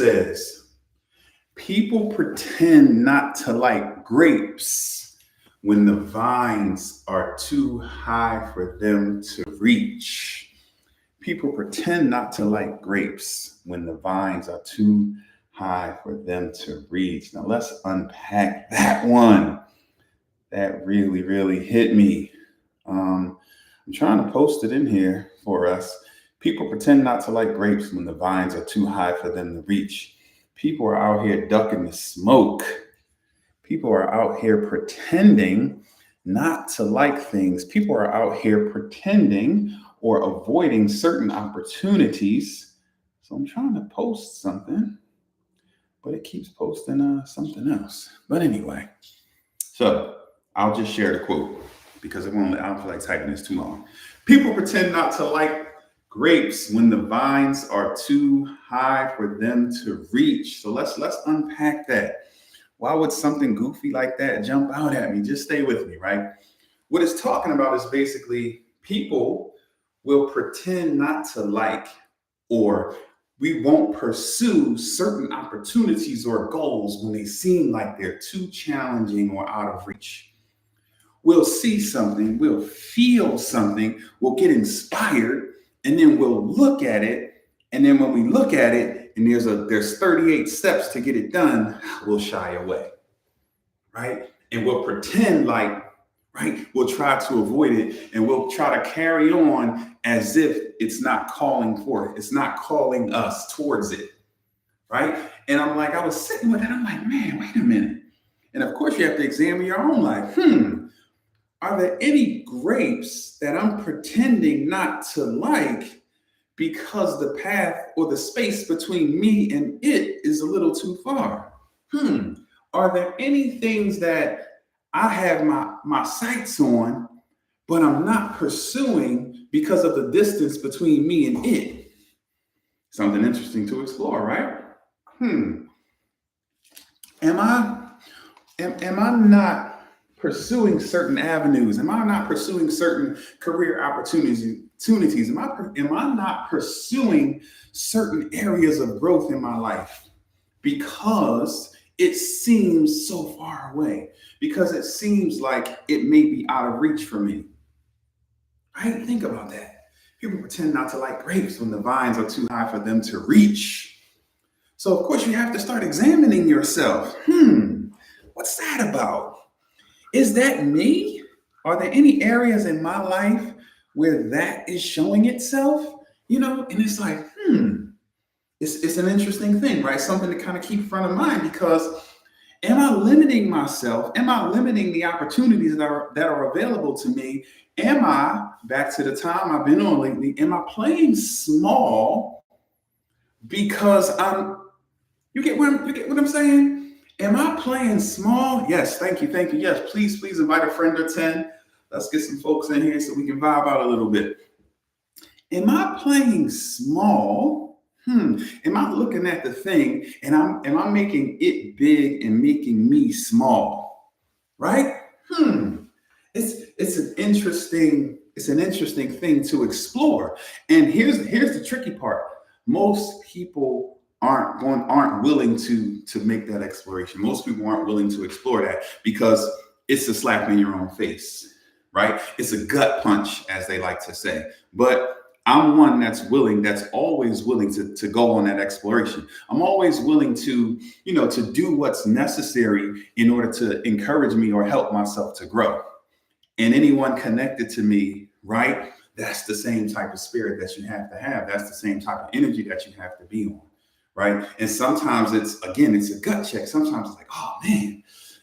says, people pretend not to like grapes when the vines are too high for them to reach. People pretend not to like grapes when the vines are too high for them to reach. Now let's unpack that one. That really, really hit me. I'm trying to post it in here for us. People pretend not to like grapes when the vines are too high for them to reach. People are out here ducking the smoke. People are out here pretending not to like things. People are out here pretending or avoiding certain opportunities. So I'm trying to post something, but it keeps posting something else. But anyway, so I'll just share the quote because I don't feel like typing this too long. People pretend not to like grapes when the vines are too high for them to reach. So let's unpack that. Why would something goofy like that jump out at me? Just stay with me, right? What it's talking about is basically people will pretend not to like, or we won't pursue certain opportunities or goals when they seem like they're too challenging or out of reach. We'll see something, we'll feel something, we'll get inspired, and then we'll look at it. And then when we look at it, and there's 38 steps to get it done, we'll shy away, right? And we'll pretend like, right, we'll try to avoid it, and we'll try to carry on as if it's not calling for it. It's not calling us towards it, right? And I was sitting with it, I'm like, man, wait a minute. And of course you have to examine your own life. Are there any grapes that I'm pretending not to like because the path or the space between me and it is a little too far? Are there any things that I have my sights on, but I'm not pursuing because of the distance between me and it? Something interesting to explore, right? Am I not pursuing certain avenues? Am I not pursuing certain career opportunities? Am I not pursuing certain areas of growth in my life because it seems so far away? Because it seems like it may be out of reach for me. Right? Think about that. People pretend not to like grapes when the vines are too high for them to reach. So of course you have to start examining yourself. What's that about? Is that me? Are there any areas in my life where that is showing itself? And it's like, it's an interesting thing, right? Something to kind of keep front of mind, because am I limiting myself? Am I limiting the opportunities that are available to me? Am I, back to the time I've been on lately, am I playing small because you get what I'm saying? Am I playing small? Yes, thank you. Yes, please invite a friend or 10. Let's get some folks in here so we can vibe out a little bit. Am I playing small? Am I looking at the thing and am I making it big and making me small? Right? It's an interesting thing to explore. And here's the tricky part. Most people aren't willing to make that exploration. Most people aren't willing to explore that because it's a slap in your own face, right? It's a gut punch, as they like to say. But I'm one that's always willing to go on that exploration. I'm always willing to do what's necessary in order to encourage me or help myself to grow. And anyone connected to me, right? That's the same type of spirit that you have to have. That's the same type of energy that you have to be on. Right. And sometimes it's a gut check. Sometimes it's like, oh man,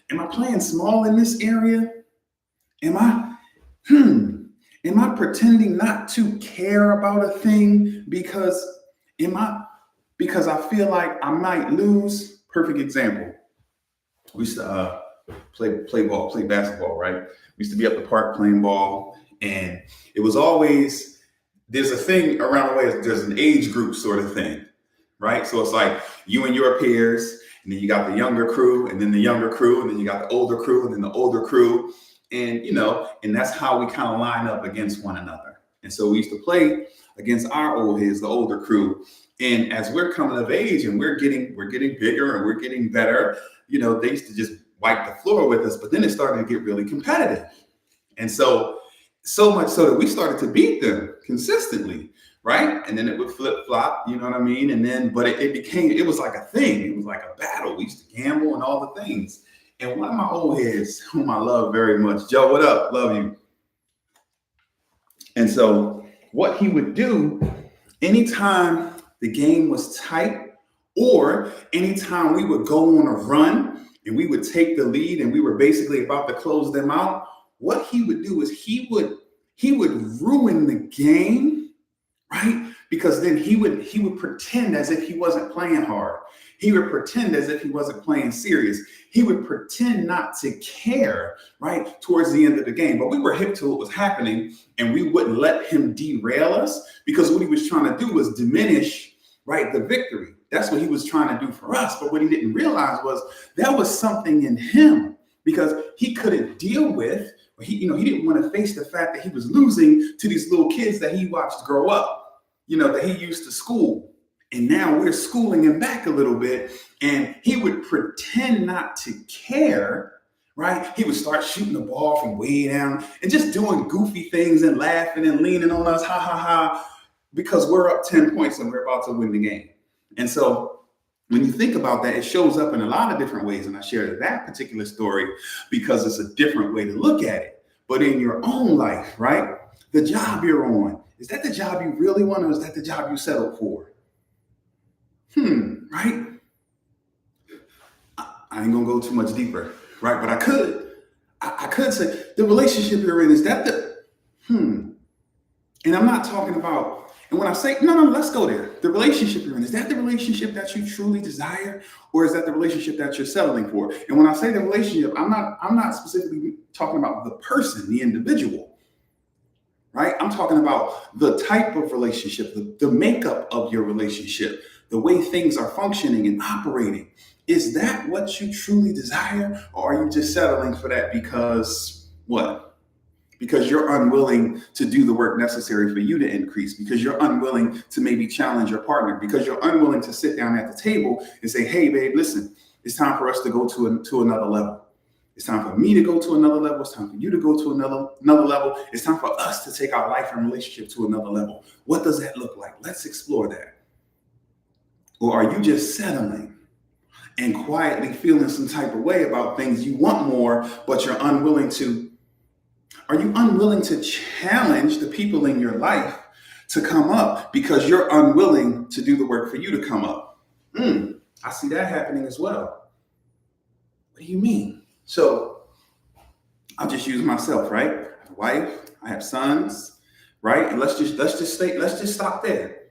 am I playing small in this area? Am I pretending not to care about a thing because I feel like I might lose? Perfect example. We used to play basketball, right? We used to be up the park playing ball, and it was always, there's a thing around the way, there's an age group sort of thing. Right. So it's like you and your peers, and then you got the younger crew, and then the younger crew, and then you got the older crew, and then the older crew. And, and that's how we kind of line up against one another. And so we used to play against our old heads, the older crew. And as we're coming of age and we're getting bigger and we're getting better, they used to just wipe the floor with us, but then it started to get really competitive. And so much so that we started to beat them consistently, right? And then it would flip flop, you know what I mean? And then, but it was like a thing. It was like a battle. We used to gamble and all the things. And one of my old heads, whom I love very much, Joe, what up? Love you. And so what he would do anytime the game was tight, or anytime we would go on a run and we would take the lead and we were basically about to close them out, what he would do is he would ruin the game, right? Because then he would pretend as if he wasn't playing hard. He would pretend as if he wasn't playing serious. He would pretend not to care, right, towards the end of the game. But we were hip to what was happening, and we wouldn't let him derail us, because what he was trying to do was diminish, right, the victory. That's what he was trying to do for us. But what he didn't realize was that was something in him, because he couldn't deal with, he didn't want to face the fact that he was losing to these little kids that he watched grow up, that he used to school. And now we're schooling him back a little bit, and he would pretend not to care, right? He would start shooting the ball from way down and just doing goofy things and laughing and leaning on us, ha, ha, ha, because we're up 10 points and we're about to win the game. And so when you think about that, it shows up in a lot of different ways. And I shared that particular story because it's a different way to look at it. But in your own life, right? The job you're on, is that the job you really want, or is that the job you settled for? Right? I ain't gonna go too much deeper, right? But I could say the relationship you're in, is that and I'm not talking about, and when I say, no, let's go there. The relationship you're in, is that the relationship that you truly desire, or is that the relationship that you're settling for? And when I say the relationship, I'm not specifically talking about the person, the individual, right? I'm talking about the type of relationship, the makeup of your relationship, the way things are functioning and operating. Is that what you truly desire? Or are you just settling for that because what? Because you're unwilling to do the work necessary for you to increase, because you're unwilling to maybe challenge your partner, because you're unwilling to sit down at the table and say, hey, babe, listen, it's time for us to go to another level. It's time for me to go to another level. It's time for you to go to another level. It's time for us to take our life and relationship to another level. What does that look like? Let's explore that. Or are you just settling and quietly feeling some type of way about things? You want more, but you're unwilling to. Are you unwilling to challenge the people in your life to come up because you're unwilling to do the work for you to come up? I see that happening as well. What do you mean? So I'll just use myself, right? I have a wife, I have sons, right? And let's just stop there.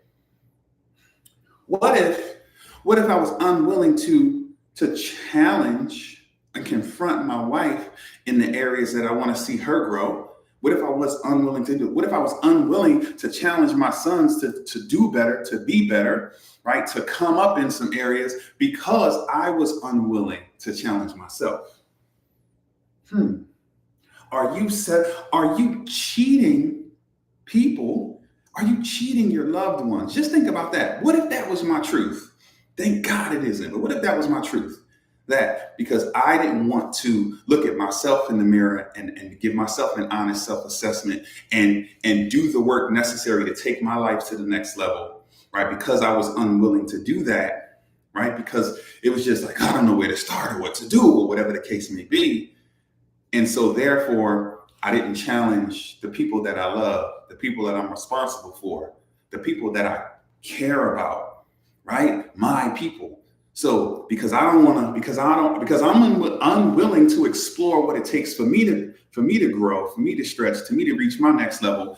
What if I was unwilling to challenge and confront my wife in the areas that I want to see her grow? What if I was unwilling to do it? What if I was unwilling to challenge my sons to do better, to be better, right? To come up in some areas because I was unwilling to challenge myself? Are you cheating people? Are you cheating your loved ones? Just think about that. What if that was my truth? Thank God it isn't. But what if that was my truth? That because I didn't want to look at myself in the mirror and give myself an honest self-assessment and do the work necessary to take my life to the next level, right? Because I was unwilling to do that, right? Because it was just like, I don't know where to start or what to do or whatever the case may be. And so therefore, I didn't challenge the people that I love, the people that I'm responsible for, the people that I care about, right? My people. So because I'm unwilling to explore what it takes for me to grow, for me to stretch, to me to reach my next level,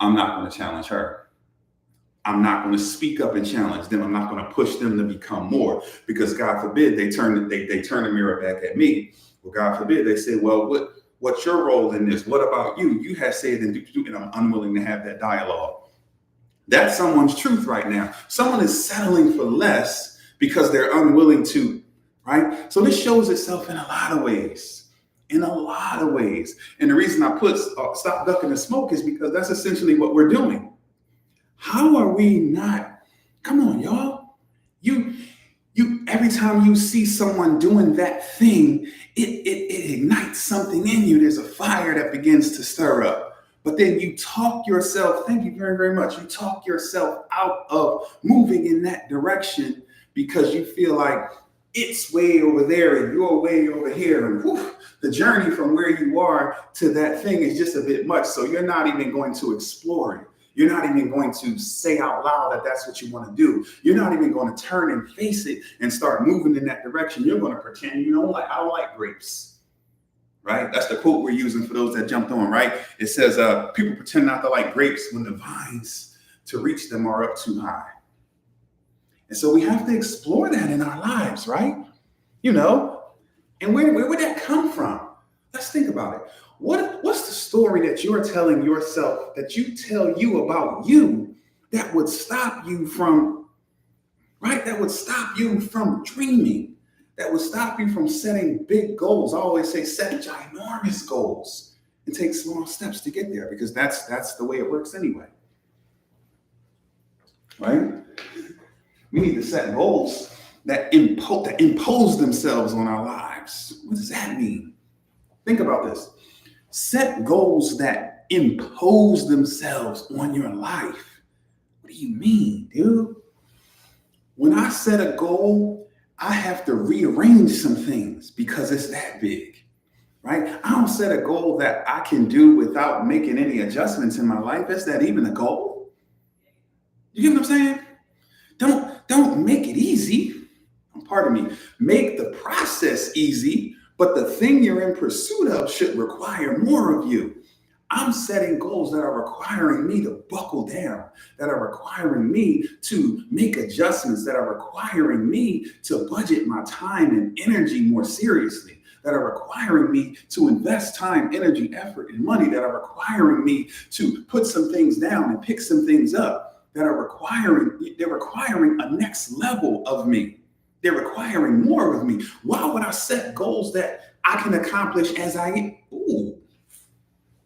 I'm not going to challenge her. I'm not going to speak up and challenge them. I'm not going to push them to become more, because God forbid they turn the mirror back at me. Well, God forbid they say, well, what's your role in this? What about you? You have said and do, and I'm unwilling to have that dialogue. That's someone's truth right now. Someone is settling for less because they're unwilling to, right? So this shows itself in a lot of ways. And the reason I put stop ducking the smoke is because that's essentially what we're doing. How are we not? Come on, y'all. You every time you see someone doing that thing, it ignites something in you. There's a fire that begins to stir up. But then you talk yourself, thank you very, very much. You talk yourself out of moving in that direction because you feel like it's way over there and you're way over here. And whew, the journey from where you are to that thing is just a bit much. So you're not even going to explore it. You're not even going to say out loud that that's what you want to do. You're not even going to turn and face it and start moving in that direction. You're going to pretend you don't like, I don't like grapes, right? That's the quote we're using for those that jumped on, right? It says, people pretend not to like grapes when the vines to reach them are up too high. And so we have to explore that in our lives, right? You know, and where would that come from? Let's think about it. What's the story that you're telling yourself, that you tell you about you, that would stop you from, right? That would stop you from dreaming, that would stop you from setting big goals. I always say set ginormous goals and take small steps to get there, because that's the way it works anyway, right? We need to set goals that impose themselves on our lives. What does that mean? Think about this. Set goals that impose themselves on your life. What do you mean, dude? When I set a goal, I have to rearrange some things because it's that big, right? I don't set a goal that I can do without making any adjustments in my life. Is that even a goal? You get what I'm saying? Don't make it easy. Pardon me. Make the process easy, but the thing you're in pursuit of should require more of you. I'm setting goals that are requiring me to buckle down, that are requiring me to make adjustments, that are requiring me to budget my time and energy more seriously, that are requiring me to invest time, energy, effort, and money, that are requiring me to put some things down and pick some things up, they're requiring a next level of me. They're requiring more of me. Why would I set goals that I can accomplish as I am? Ooh,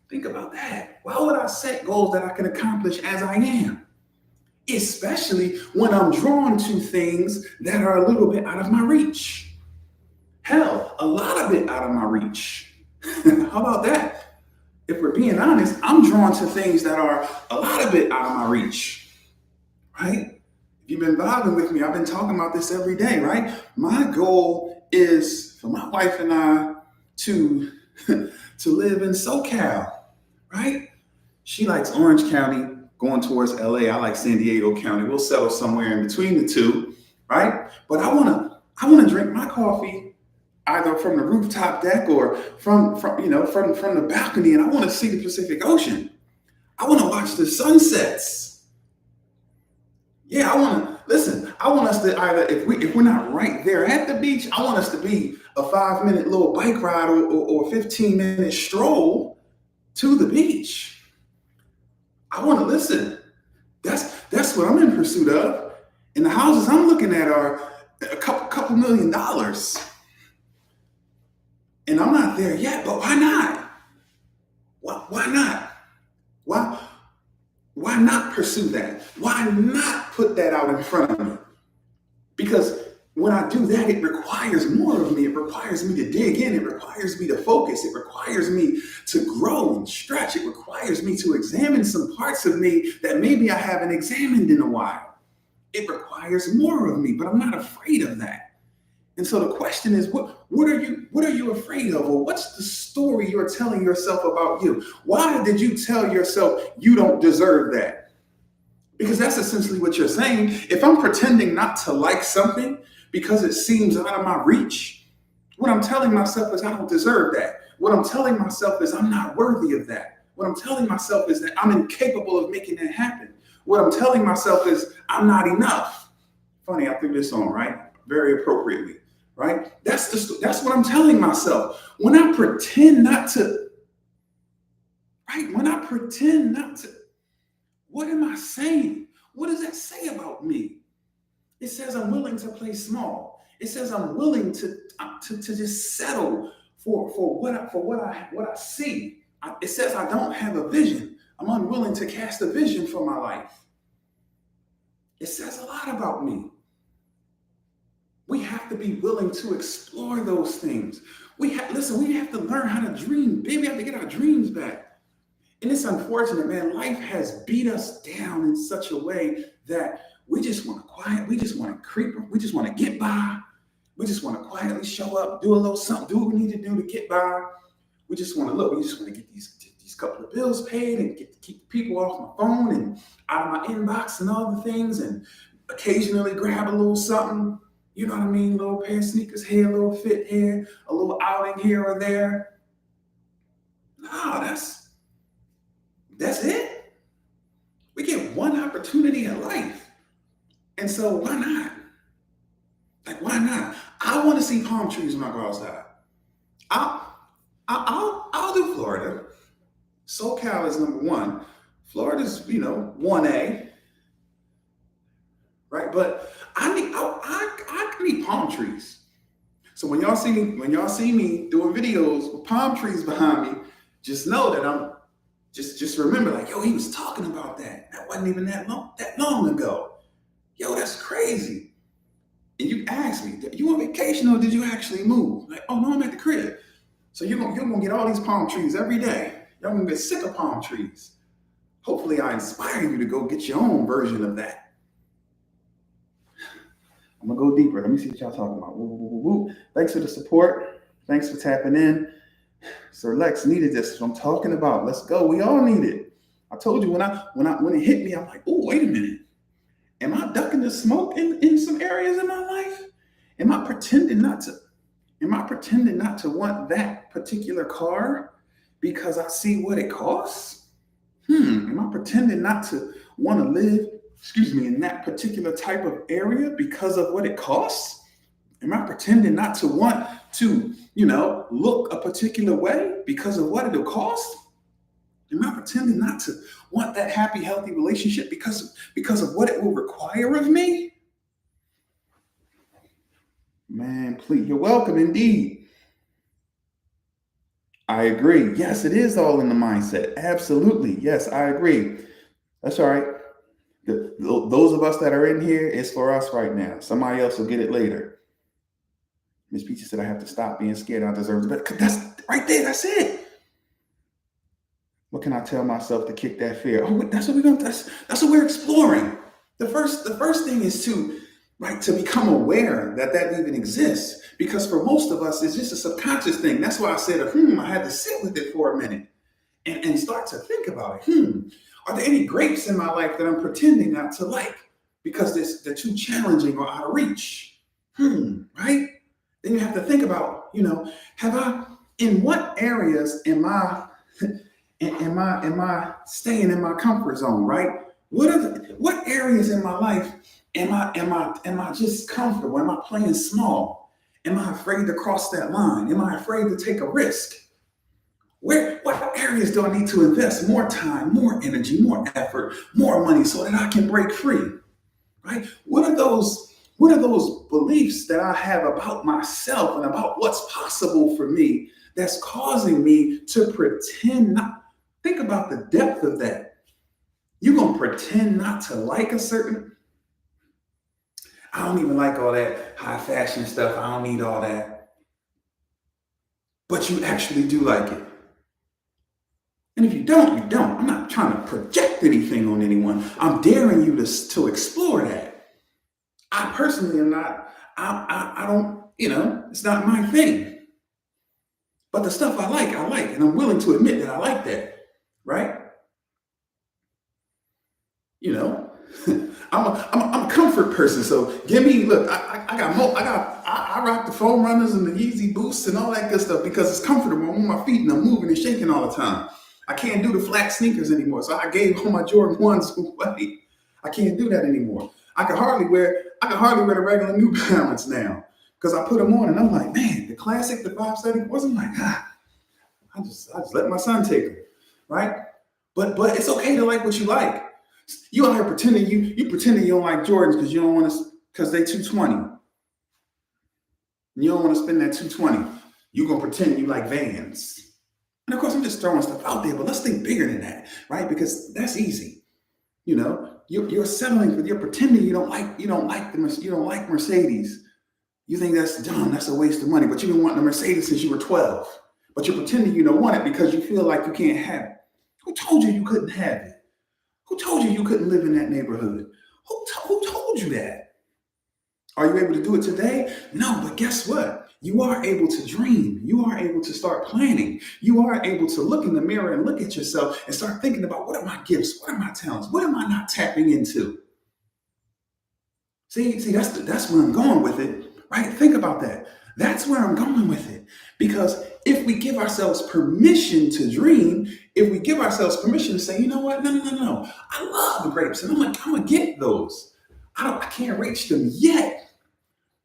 think about that. Why would I set goals that I can accomplish as I am? Especially when I'm drawn to things that are a little bit out of my reach. Hell, a lot of it out of my reach. How about that? If we're being honest, I'm drawn to things that are a lot of it out of my reach. Right? If you've been vibing with me, I've been talking about this every day, right? My goal is for my wife and I to live in SoCal, right? She likes Orange County, going towards LA. I like San Diego County. We'll settle somewhere in between the two, right? But I wanna drink my coffee either from the rooftop deck or from the balcony, and I want to see the Pacific Ocean. I want to watch the sunsets. Yeah, I want us to either, if we're not right there at the beach, I want us to be a 5-minute little bike ride or 15-minute stroll to the beach. I want to listen. That's what I'm in pursuit of. And the houses I'm looking at are a couple $1 million. And I'm not there yet, but why not? Why not? Why not pursue that? Why not put that out in front of me? Because when I do that, it requires more of me. It requires me to dig in. It requires me to focus. It requires me to grow and stretch. It requires me to examine some parts of me that maybe I haven't examined in a while. It requires more of me, but I'm not afraid of that. And so the question is, what are you afraid of? Or what's the story you're telling yourself about you? Why did you tell yourself you don't deserve that? Because that's essentially what you're saying. If I'm pretending not to like something because it seems out of my reach, what I'm telling myself is I don't deserve that. What I'm telling myself is I'm not worthy of that. What I'm telling myself is that I'm incapable of making that happen. What I'm telling myself is I'm not enough. Funny, I threw this on, right? Very appropriately. Right? That's what I'm telling myself. When I pretend not to, right? When I pretend not to, what am I saying? What does that say about me? It says I'm willing to play small. It says I'm willing to just settle for what I see. It says I don't have a vision. I'm unwilling to cast a vision for my life. It says a lot about me. We have to be willing to explore those things. We have to learn how to dream. Baby, we have to get our dreams back. And it's unfortunate, man. Life has beat us down in such a way that we just want to quiet, we just want to creep, we just want to get by. We just want to quietly show up, do a little something, do what we need to do to get by. We just want to we just want to get these couple of bills paid and keep people off my phone and out of my inbox and all the things, and occasionally grab a little something. You know what I mean? A little pair of sneakers here, a little fit here, a little outing here or there. No, that's it. We get one opportunity in life. And so why not? Like, why not? I want to see palm trees when I go outside. I'll do Florida. SoCal is number one. Florida's, 1A. Right? But I need palm trees. So when y'all see me doing videos with palm trees behind me, just know that I'm just remember, like, yo, he was talking about that. That wasn't even that long ago. Yo, that's crazy. And you asked me, you on vacation or did you actually move? Like, oh no, I'm at the crib. So you're gonna get all these palm trees every day. Y'all gonna get sick of palm trees. Hopefully I inspire you to go get your own version of that. I'm gonna go deeper. Let me see what y'all talking about. Woo, woo, woo, woo. Thanks for the support. Thanks for tapping in. Sir Lex needed this. That's what I'm talking about. Let's go. We all need it. I told you when it hit me, I'm like, oh, wait a minute. Am I ducking the smoke in some areas in my life? Am I pretending not to want that particular car because I see what it costs? Am I pretending not to want to live, in that particular type of area because of what it costs? Am I pretending not to want to, look a particular way because of what it'll cost? Am I pretending not to want that happy, healthy relationship because of what it will require of me? Man, please, you're welcome indeed. I agree. Yes, it is all in the mindset. Absolutely. Yes, I agree. That's all right. Those of us that are in here, it's for us right now. Somebody else will get it later. Miss Peachy said, I have to stop being scared. I deserve the best. That's right there. That's it. What can I tell myself to kick that fear? Oh, that's what we're exploring. The first thing is to become aware that even exists. Because for most of us, it's just a subconscious thing. That's why I said, I had to sit with it for a minute and start to think about it. Are there any grapes in my life that I'm pretending not to like because they're too challenging or out of reach? Right? Then you have to think about, in what areas am I staying in my comfort zone, right? What areas in my life am I just comfortable? Am I playing small? Am I afraid to cross that line? Am I afraid to take a risk? What areas do I need to invest more time, more energy, more effort, more money so that I can break free? Right? What are those beliefs that I have about myself and about what's possible for me that's causing me to pretend not? Think about the depth of that. You're going to pretend not to like a certain. I don't even like all that high fashion stuff. I don't need all that. But you actually do like it. And if you don't, you don't. I'm not trying to project anything on anyone. I'm daring you to explore that. I personally am not, I don't, it's not my thing. But the stuff I like, and I'm willing to admit that I like that, right? I'm a comfort person, so give me, look, I rock the foam runners and the Yeezy boosts and all that good stuff because it's comfortable. I'm on my feet and I'm moving and shaking all the time. I can't do the flat sneakers anymore, so I gave all my Jordan 1s away. I can't do that anymore. I can hardly wear the regular New Balance now because I put them on and I'm like, man, the classic, the 570 wasn't like, I just let my son take them, right? But it's okay to like what you like. You out here pretending you don't like Jordans because you don't want to, because they 220. You don't want to spend that 220. You're gonna pretend you like Vans. And of course, I'm just throwing stuff out there, but let's think bigger than that, right? Because that's easy. You're settling for, you're pretending you don't like Mercedes. You think that's dumb, that's a waste of money, but you've been wanting a Mercedes since you were 12. But you're pretending you don't want it because you feel like you can't have it. Who told you you couldn't have it? Who told you you couldn't live in that neighborhood? Who told you that? Are you able to do it today? No, but guess what? You are able to dream. You are able to start planning. You are able to look in the mirror and look at yourself and start thinking about, what are my gifts? What are my talents? What am I not tapping into? See, that's where I'm going with it, right? Think about that. That's where I'm going with it. Because if we give ourselves permission to dream, if we give ourselves permission to say, you know what, no, I love the grapes and I'm gonna get those. I can't reach them yet.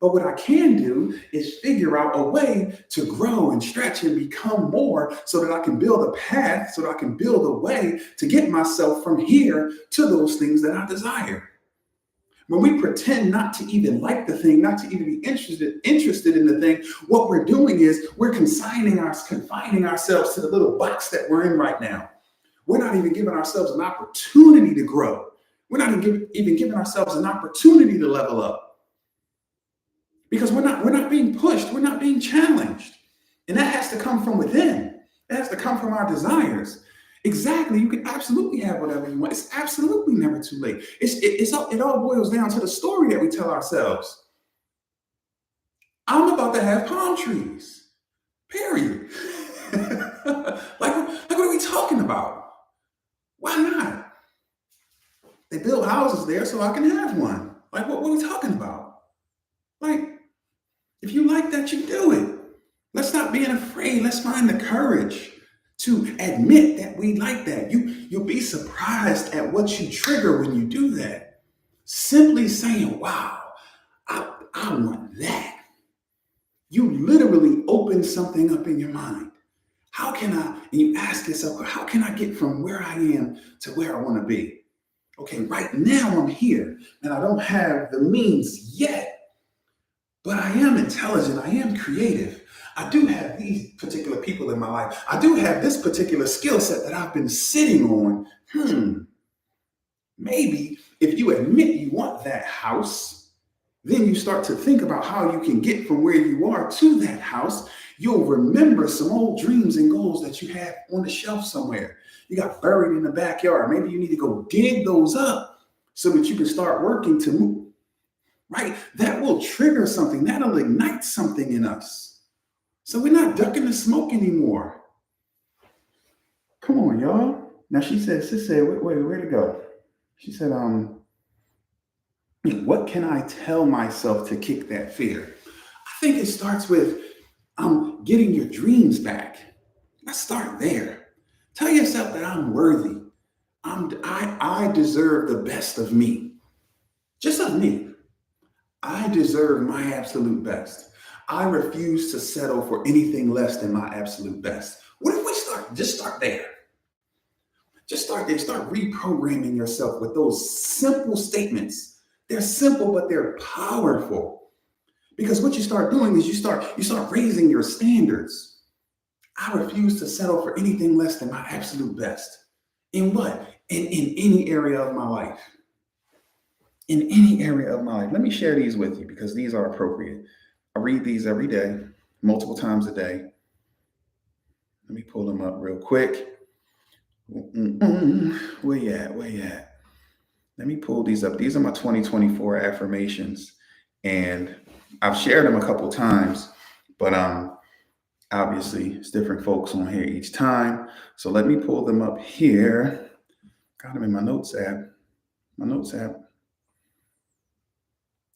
But what I can do is figure out a way to grow and stretch and become more so that I can build a path, so that I can build a way to get myself from here to those things that I desire. When we pretend not to even like the thing, not to even be interested in the thing, what we're doing is we're confining ourselves to the little box that we're in right now. We're not even giving ourselves an opportunity to grow. We're not even giving ourselves an opportunity to level up. Because we're not being pushed, we're not being challenged. And that has to come from within. It has to come from our desires. Exactly, you can absolutely have whatever you want. It's absolutely never too late. It all boils down to the story that we tell ourselves. I'm about to have palm trees, period. like what are we talking about? Why not? They build houses there so I can have one. Like, what are we talking about? Like, if you like that, you do it. Let's stop being afraid. Let's find the courage to admit that we like that. You'll be surprised at what you trigger when you do that. Simply saying, wow, I want that. You literally open something up in your mind. How can I, and you ask yourself, how can I get from where I am to where I want to be? Okay, right now I'm here and I don't have the means yet, but I am intelligent. I am creative. I do have these particular people in my life. I do have this particular skill set that I've been sitting on. Maybe if you admit you want that house, then you start to think about how you can get from where you are to that house. You'll remember some old dreams and goals that you have on the shelf somewhere. You got buried in the backyard. Maybe you need to go dig those up so that you can start working to move. Right? That will trigger something. That'll ignite something in us. So we're not ducking the smoke anymore. Come on, y'all. Now sis said, wait, where'd it go? She said, what can I tell myself to kick that fear? I think it starts with getting your dreams back. Let's start there. Tell yourself that I'm worthy. I deserve the best of me. Just of me. I deserve my absolute best. I refuse to settle for anything less than my absolute best. What if we start there? Just start there. Start reprogramming yourself with those simple statements. They're simple, but they're powerful. Because what you start doing is you start raising your standards. I refuse to settle for anything less than my absolute best. In what? In any area of my life. In any area of my life. Let me share these with you because these are appropriate. I read these every day, multiple times a day. Let me pull them up real quick. Where you at? Let me pull these up. These are my 2024 affirmations. And I've shared them a couple times, but obviously it's different folks on here each time. So let me pull them up here. Got them in my notes app.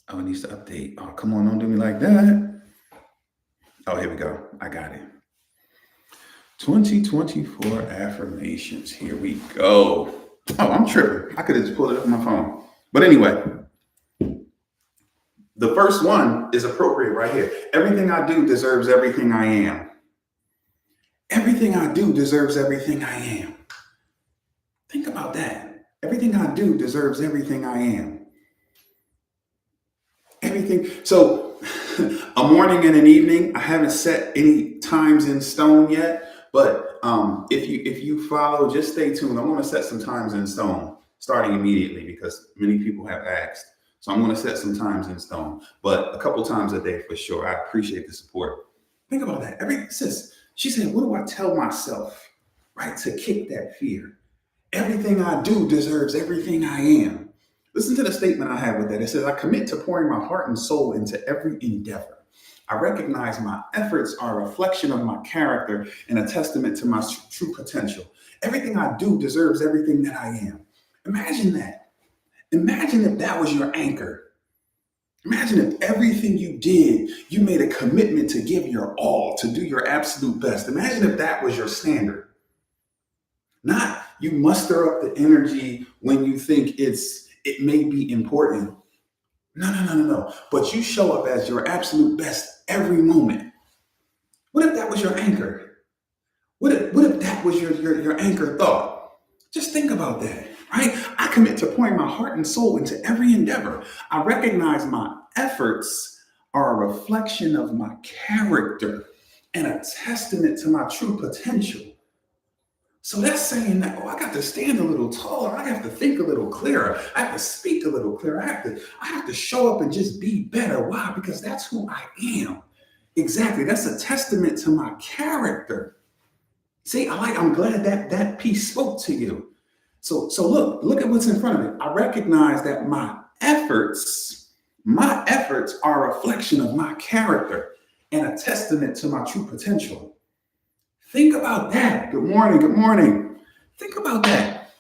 Oh, it needs to update. Oh, come on, don't do me like that. Oh, here we go. I got it. 2024 affirmations. Here we go. Oh, I'm tripping. I could have just pulled it up on my phone. But anyway, the first one is appropriate right here. Everything I do deserves everything I am. Everything I do deserves everything I am. Think about that. Everything I do deserves everything I am. Everything. So a morning and an evening, I haven't set any times in stone yet, but if you follow, just stay tuned. I want to set some times in stone. starting immediately because many people have asked. So I'm going to set some times in stone, but a couple times a day for sure. I appreciate the support. Think about that. She said, what do I tell myself, right, to kick that fear? Everything I do deserves everything I am. Listen to the statement I have with that. It says, I commit to pouring my heart and soul into every endeavor. I recognize my efforts are a reflection of my character and a testament to my true potential. Everything I do deserves everything that I am. Imagine that. Imagine if that was your anchor. Imagine if everything you did, you made a commitment to give your all, to do your absolute best. Imagine if that was your standard. Not you muster up the energy when you think it may be important. No. But you show up as your absolute best every moment. What if that was your anchor? What if that was your anchor thought? Just think about that, right? I commit to pouring my heart and soul into every endeavor. I recognize my efforts are a reflection of my character and a testament to my true potential. So that's saying that, I got to stand a little taller. I have to think a little clearer. I have to speak a little clearer. I have to show up and just be better. Why? Because that's who I am. Exactly. That's a testament to my character. See, I'm glad that piece spoke to you. So look at what's in front of it. I recognize that my efforts are a reflection of my character and a testament to my true potential. Think about that. Good morning. Think about that.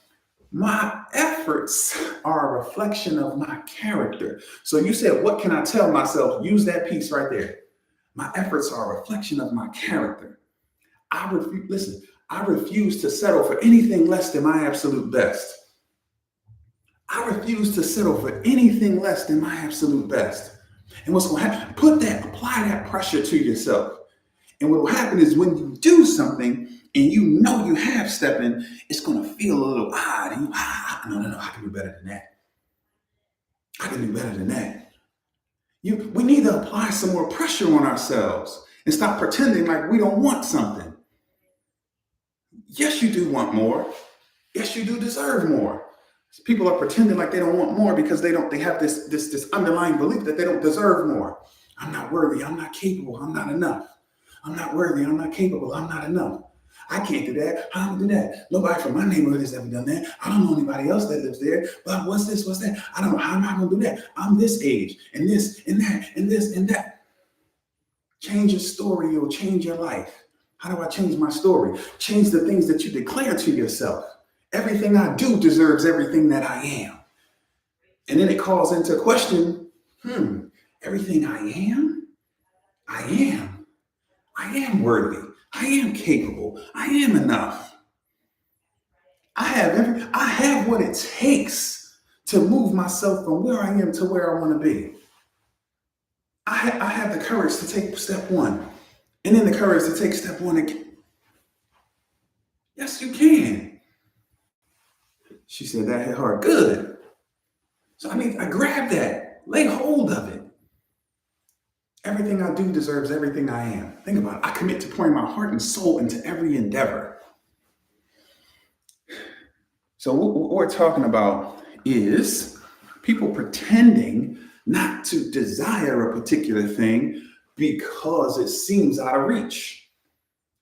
My efforts are a reflection of my character. So you said, what can I tell myself? Use that piece right there. My efforts are a reflection of my character. I refuse to settle for anything less than my absolute best. I refuse to settle for anything less than my absolute best. And what's going to happen? Apply that pressure to yourself. And what will happen is when you do something and you know you have stepping, it's going to feel a little odd. And no, I can do better than that. I can do better than that. We need to apply some more pressure on ourselves and stop pretending like we don't want something. Yes, you do want more. Yes, you do deserve more. People are pretending like they don't want more because they have this underlying belief that they don't deserve more. I'm not worthy. I'm not capable. I'm not enough. I'm not worthy. I'm not capable. I'm not enough. I can't do that. How do I do that? Nobody from my neighborhood has ever done that. I don't know anybody else that lives there. But what's this? What's that? I don't know. How am I going to do that? I'm this age and this and that and this and that. Change your story. You'll change your life. How do I change my story? Change the things that you declare to yourself. Everything I do deserves everything that I am. And then it calls into question, everything I am worthy. I am capable. I am enough. I have what it takes to move myself from where I am to where I want to be. I have the courage to take step one, and then the courage to take step one again. Yes, you can. She said that hit hard. Good. So I grab that, lay hold of it. Everything I do deserves everything I am. Think about it. I commit to pouring my heart and soul into every endeavor. So what we're talking about is people pretending not to desire a particular thing because it seems out of reach.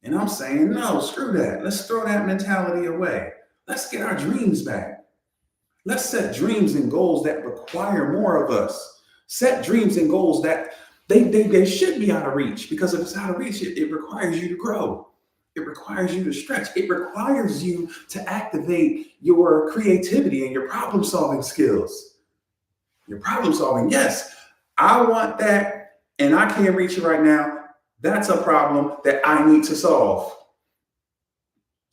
And I'm saying, no, screw that. Let's throw that mentality away. Let's get our dreams back. Let's set dreams and goals that require more of us. Set dreams and goals that they should be out of reach, because if it's out of reach, it requires you to grow. It requires you to stretch. It requires you to activate your creativity and your problem-solving skills. Your problem-solving, yes, I want that and I can't reach it right now. That's a problem that I need to solve.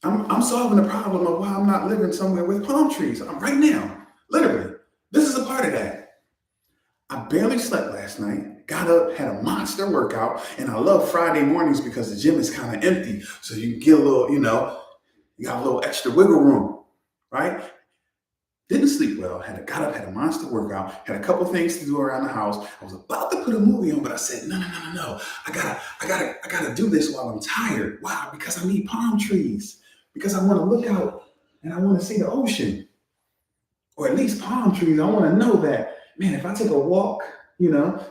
I'm solving the problem of why I'm not living somewhere with palm trees. Right now, literally, this is a part of that. I barely slept last night. Got up, had a monster workout, and I love Friday mornings because the gym is kind of empty. So you can get a little, you got a little extra wiggle room, right? Didn't sleep well, got up, had a monster workout, had a couple things to do around the house. I was about to put a movie on, but I said, no. I gotta do this while I'm tired. Why? Because I need palm trees. Because I want to look out and I want to see the ocean. or at least palm trees. I want to know that, man, if I take a walk,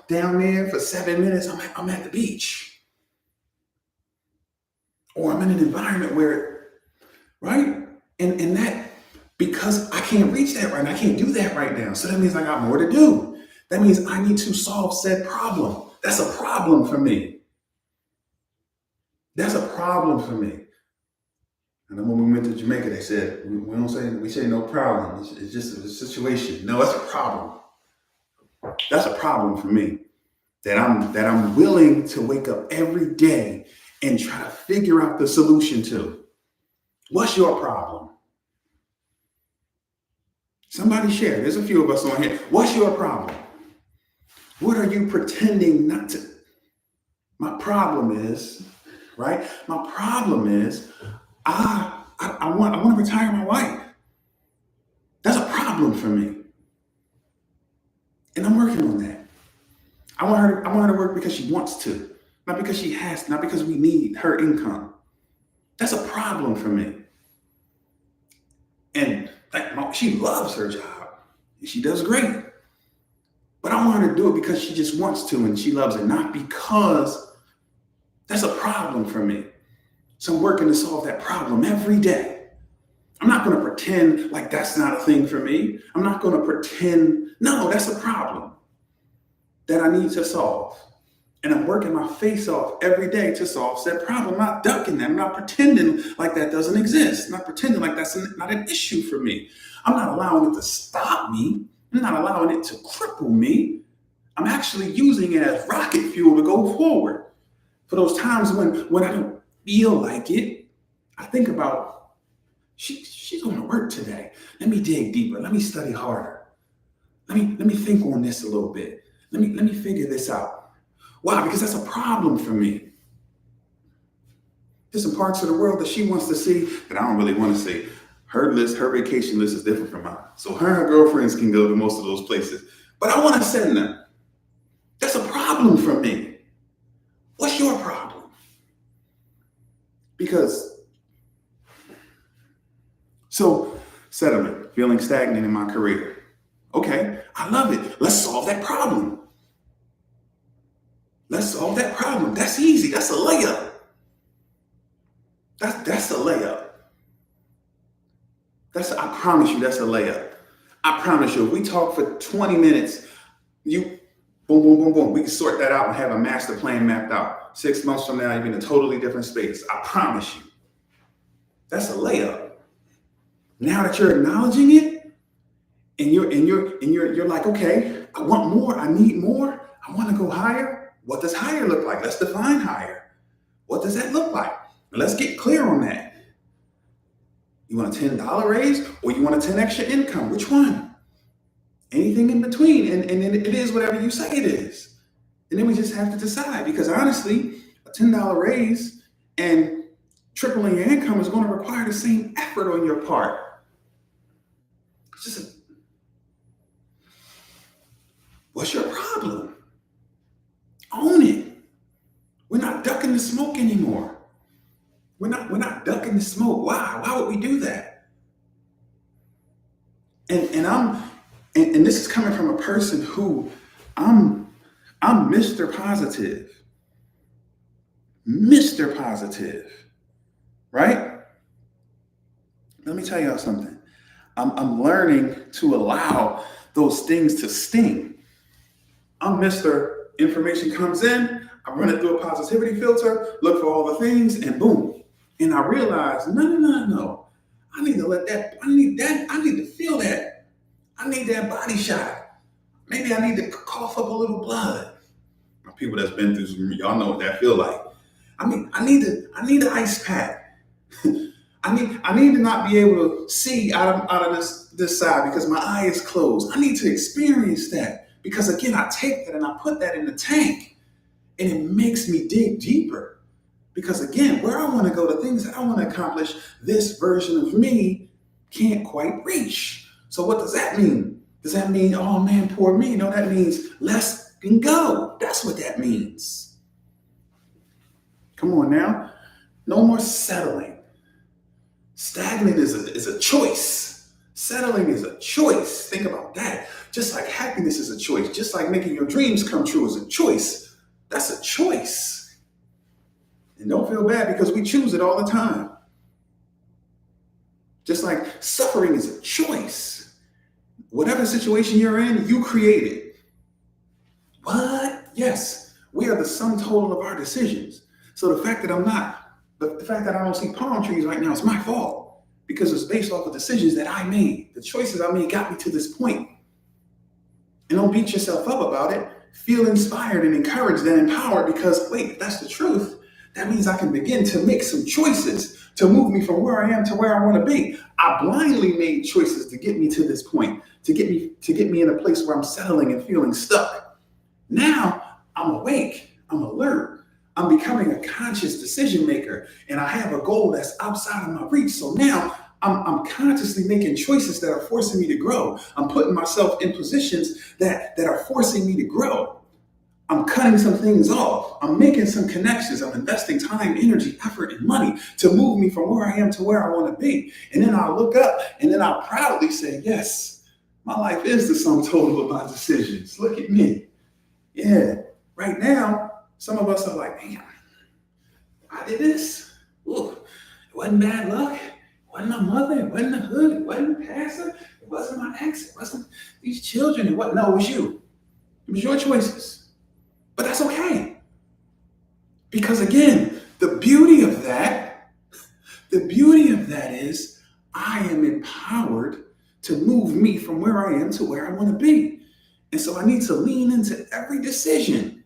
down there for 7 minutes, I'm at the beach. Or I'm in an environment where, right? And that, because I can't reach that right now, I can't do that right now. So that means I got more to do. That means I need to solve said problem. That's a problem for me. That's a problem for me. And then when we went to Jamaica, they said, we say no problem. It's just a situation. No, that's a problem. That's a problem for me. That I'm willing to wake up every day and try to figure out the solution to. What's your problem? Somebody share. There's a few of us on here. What's your problem? What are you pretending not to? My problem is, right? My problem is, I want to retire my wife. That's a problem for me, and I'm working on that. I want her to work because she wants to, not because she has, not because we need her income. That's a problem for me. And she loves her job. She does great. But I want her to do it because she just wants to and she loves it, not because that's a problem for me. So I'm working to solve that problem every day. I'm not going to pretend like that's not a thing for me. I'm not going to pretend, no, that's a problem that I need to solve. And I'm working my face off every day to solve said problem. I'm not ducking that. I'm not pretending like that doesn't exist. I'm not pretending like that's not an issue for me. I'm not allowing it to stop me. I'm not allowing it to cripple me. I'm actually using it as rocket fuel to go forward. For those times when I don't feel like it, I think about, she's going to work today. Let me dig deeper. Let me study harder. Let me think on this a little bit. Let me figure this out. Why? Because that's a problem for me. There's some parts of the world that she wants to see that I don't really want to see. Her vacation list is different from mine. So her and her girlfriends can go to most of those places. But I want to send them. That's a problem for me. What's your problem? So settlement, feeling stagnant in my career. Okay, I love it. Let's solve that problem. Let's solve that problem. That's easy. That's a layup. That's a layup. I promise you, that's a layup. I promise you, if we talk for 20 minutes, boom, boom, boom, boom, we can sort that out and have a master plan mapped out. 6 months from now, you're in a totally different space. I promise you. That's a layup. Now that you're acknowledging it, and you're like, okay, I want more, I need more, I want to go higher. What does higher look like? Let's define higher. What does that look like? Let's get clear on that. You want a $10 raise or you want a 10 extra income? Which one? Anything in between. And it is whatever you say it is. And then we just have to decide, because honestly, a $10 raise and tripling your income is going to require the same effort on your part. What's your problem? Own it. We're not ducking the smoke anymore. We're not ducking the smoke. Why would we do that? And this is coming from a person who I'm Mr. Positive. Mr. Positive. Right? Let me tell y'all something. I'm learning to allow those things to sting. I'm Mr. Information comes in, I run it through a positivity filter, look for all the things, and boom. And I realize, no. I need to let that, I need to feel that. I need that body shot. Maybe I need to cough up a little blood. People that's been through some, y'all know what that feel like. I need the ice pack. I need to not be able to see out of this side because my eye is closed. I need to experience that. Because again, I take that and I put that in the tank and it makes me dig deeper. Because again, where I want to go, the things that I want to accomplish, this version of me can't quite reach. So what does that mean? Does that mean, oh man, poor me? No, that means less can go. That's what that means. Come on now. No more settling. Stagnant is a choice. Settling is a choice. Think about that. Just like happiness is a choice, just like making your dreams come true is a choice. That's a choice. And don't feel bad because we choose it all the time. Just like suffering is a choice. Whatever situation you're in, you create it. What? Yes, we are the sum total of our decisions. So the fact that the fact that I don't see palm trees right now is my fault because it's based off of decisions that I made. The choices I made got me to this point. And don't beat yourself up about it. Feel inspired and encouraged and empowered because, wait, if that's the truth, that means I can begin to make some choices to move me from where I am to where I want to be. I blindly made choices to get me to this point, to get me in a place where I'm settling and feeling stuck. Now I'm awake, I'm alert, I'm becoming a conscious decision maker, and I have a goal that's outside of my reach. So now I'm consciously making choices that are forcing me to grow. I'm putting myself in positions that are forcing me to grow. I'm cutting some things off. I'm making some connections. I'm investing time, energy, effort, and money to move me from where I am to where I want to be. And then I'll look up and then I'll proudly say, yes, my life is the sum total of my decisions. Look at me. Yeah. Right now, some of us are like, man, I did this. Ooh, it wasn't bad luck. It wasn't my mother. It wasn't the hood. It wasn't the pastor. It wasn't my ex. It wasn't these children. It wasn't. No, it was you. It was your choices. But that's okay. Because again, the beauty of that is I am empowered to move me from where I am to where I want to be. And so I need to lean into every decision.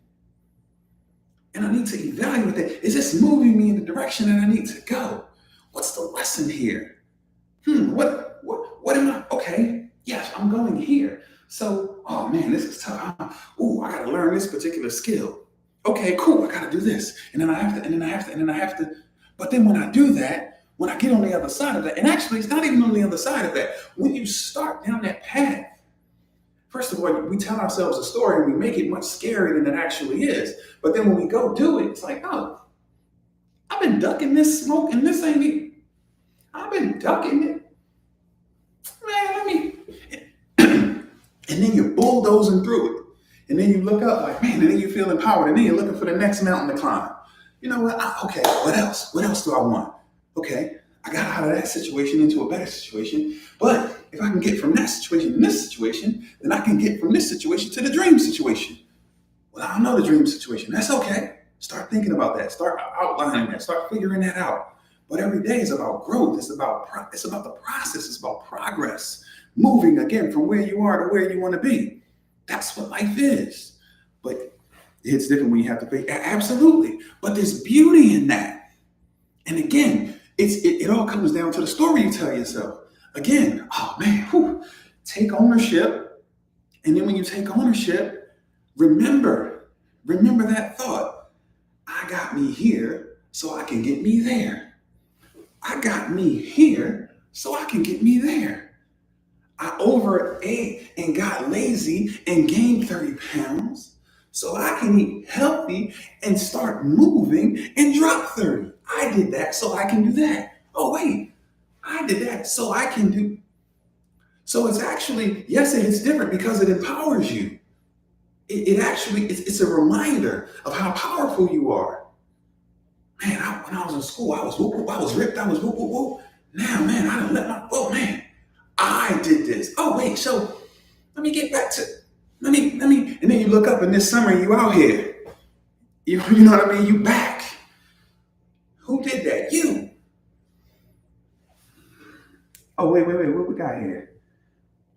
And I need to evaluate that. Is this moving me in the direction that I need to go? What's the lesson here? What am I? Okay, yes, I'm going here. So, oh man, this is tough. I gotta learn this particular skill. Okay, cool, I gotta do this. And then I have to, and then I have to, and then I have to. But then when I do that, when I get on the other side of that, and actually it's not even on the other side of that, when you start down that path, first of all, we tell ourselves a story and we make it much scarier than it actually is. But then when we go do it, it's like, oh, I've been ducking this smoke and this ain't it. I've been ducking it. Man, let me. And then you're bulldozing through it. And then you look up like, man, and then you feel empowered. And then you're looking for the next mountain to climb. You know what? Okay, what else? What else do I want? Okay, I got out of that situation into a better situation. But if I can get from that situation to this situation, then I can get from this situation to the dream situation. Well, I don't know the dream situation. That's okay. Start thinking about that. Start outlining that. Start figuring that out. But every day is about growth. It's about the process. It's about progress. Moving again from where you are to where you want to be. That's what life is. But it's different when you have to pay. Absolutely. But there's beauty in that. And again, it all comes down to the story you tell yourself. Again, oh man, take ownership. And then when you take ownership, remember that thought. I got me here so I can get me there. I got me here so I can get me there. I overate and got lazy and gained 30 pounds so I can eat healthy and start moving and drop 30. I did that so I can do that. Oh, wait, I did that so I can do. So it's actually, yes, it's different because it empowers you. It's a reminder of how powerful you are. Man, when I was in school, I was whoop, whoop, I was ripped, I was whoop, whoop, whoop. Now, man, I done let my, oh man, I did this. Oh wait, so let me get back to, let me, and then you look up and this summer you out here. You know what I mean? You back. Who did that? You. Oh, wait, what we got here?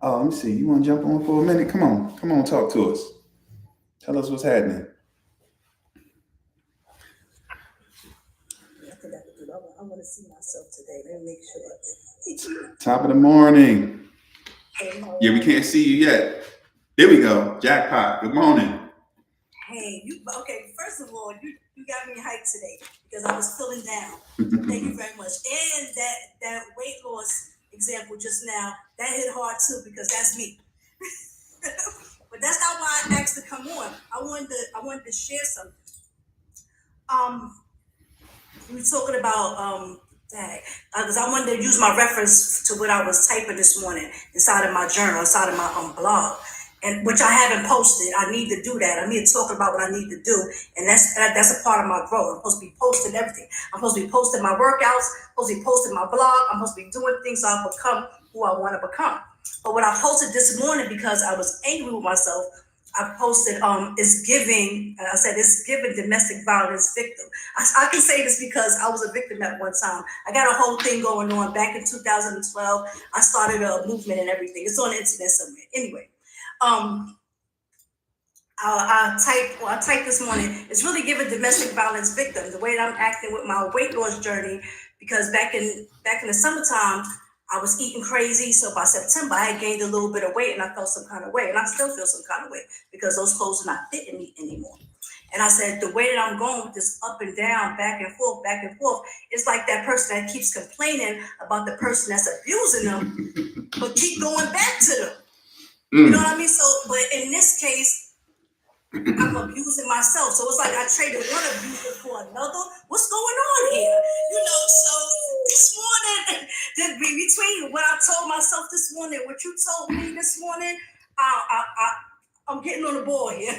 Oh, let me see. You want to jump on for a minute? Come on, talk to us. Tell us what's happening. I want to see myself today. Let me make sure. Top of the morning. Yeah, we can't see you yet. There we go. Jackpot. Good morning. Hey, okay. First of all, you got me hyped today because I was feeling down. Thank you very much. And that weight loss example just now, that hit hard too because that's me. But that's not why I asked to come on. I wanted to share something. We were talking about Because I wanted to use my reference to what I was typing this morning inside of my journal, inside of my blog, and which I haven't posted. I need to do that. I need to talk about what I need to do, and that's a part of my growth. I'm supposed to be posting everything. I'm supposed to be posting my workouts. I'm supposed to be posting my blog. I'm supposed to be doing things so I become who I want to become. But what I posted this morning because I was angry with myself, I posted is giving. I said it's giving domestic violence victim. I can say this because I was a victim at one time. I got a whole thing going on back in 2012. I started a movement and everything. It's on the internet somewhere. Anyway, I typed this morning. It's really giving domestic violence victim the way that I'm acting with my weight loss journey. Because back in the summertime, I was eating crazy. So by September, I had gained a little bit of weight and I felt some kind of way. And I still feel some kind of way because those clothes are not fitting me anymore. And I said, the way that I'm going with this up and down, back and forth, it's like that person that keeps complaining about the person that's abusing them, but keep going back to them. You know what I mean? So, but in this case, I'm abusing myself. So it's like I traded one abuser for another. What's going on here? So this morning, between what I told myself this morning, what you told me this morning, I'm getting on the ball here.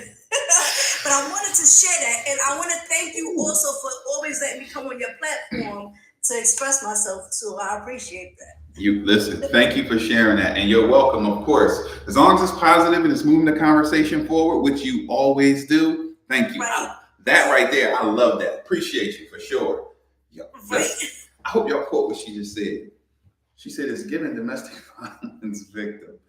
But I wanted to share that. And I want to thank you also for always letting me come on your platform to express myself too. I appreciate that. You listen, thank you for sharing that. And you're welcome, of course. As long as it's positive and it's moving the conversation forward, which you always do, thank you. Right. That right there, I love that. Appreciate you for sure. Right. I hope y'all quote what she just said. She said it's giving domestic violence victim.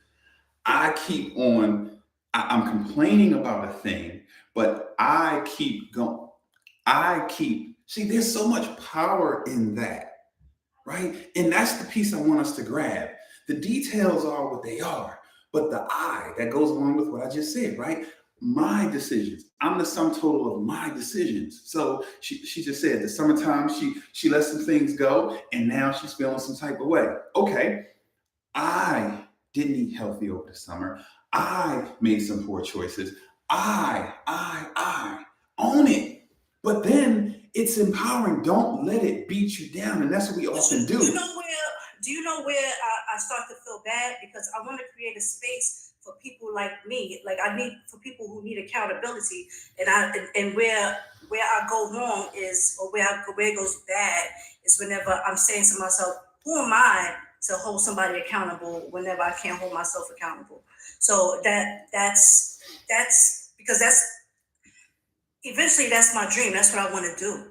I keep on, I'm complaining about a thing, but I keep going. See, there's so much power in that. Right? And that's the piece I want us to grab. The details are what they are, but the I that goes along with what I just said, right? My decisions. I'm the sum total of my decisions. So she just said the summertime, she let some things go and now she's feeling some type of way. Okay. I didn't eat healthy over the summer. I made some poor choices. I own it. But then it's empowering. Don't let it beat you down. And that's what we often do. Do you know where I start to feel bad? Because I want to create a space for people like me. Like I need for people who need accountability. And where I go wrong is, or where it goes bad is whenever I'm saying to myself, who am I to hold somebody accountable whenever I can't hold myself accountable? So that's because eventually that's my dream. That's what I want to do.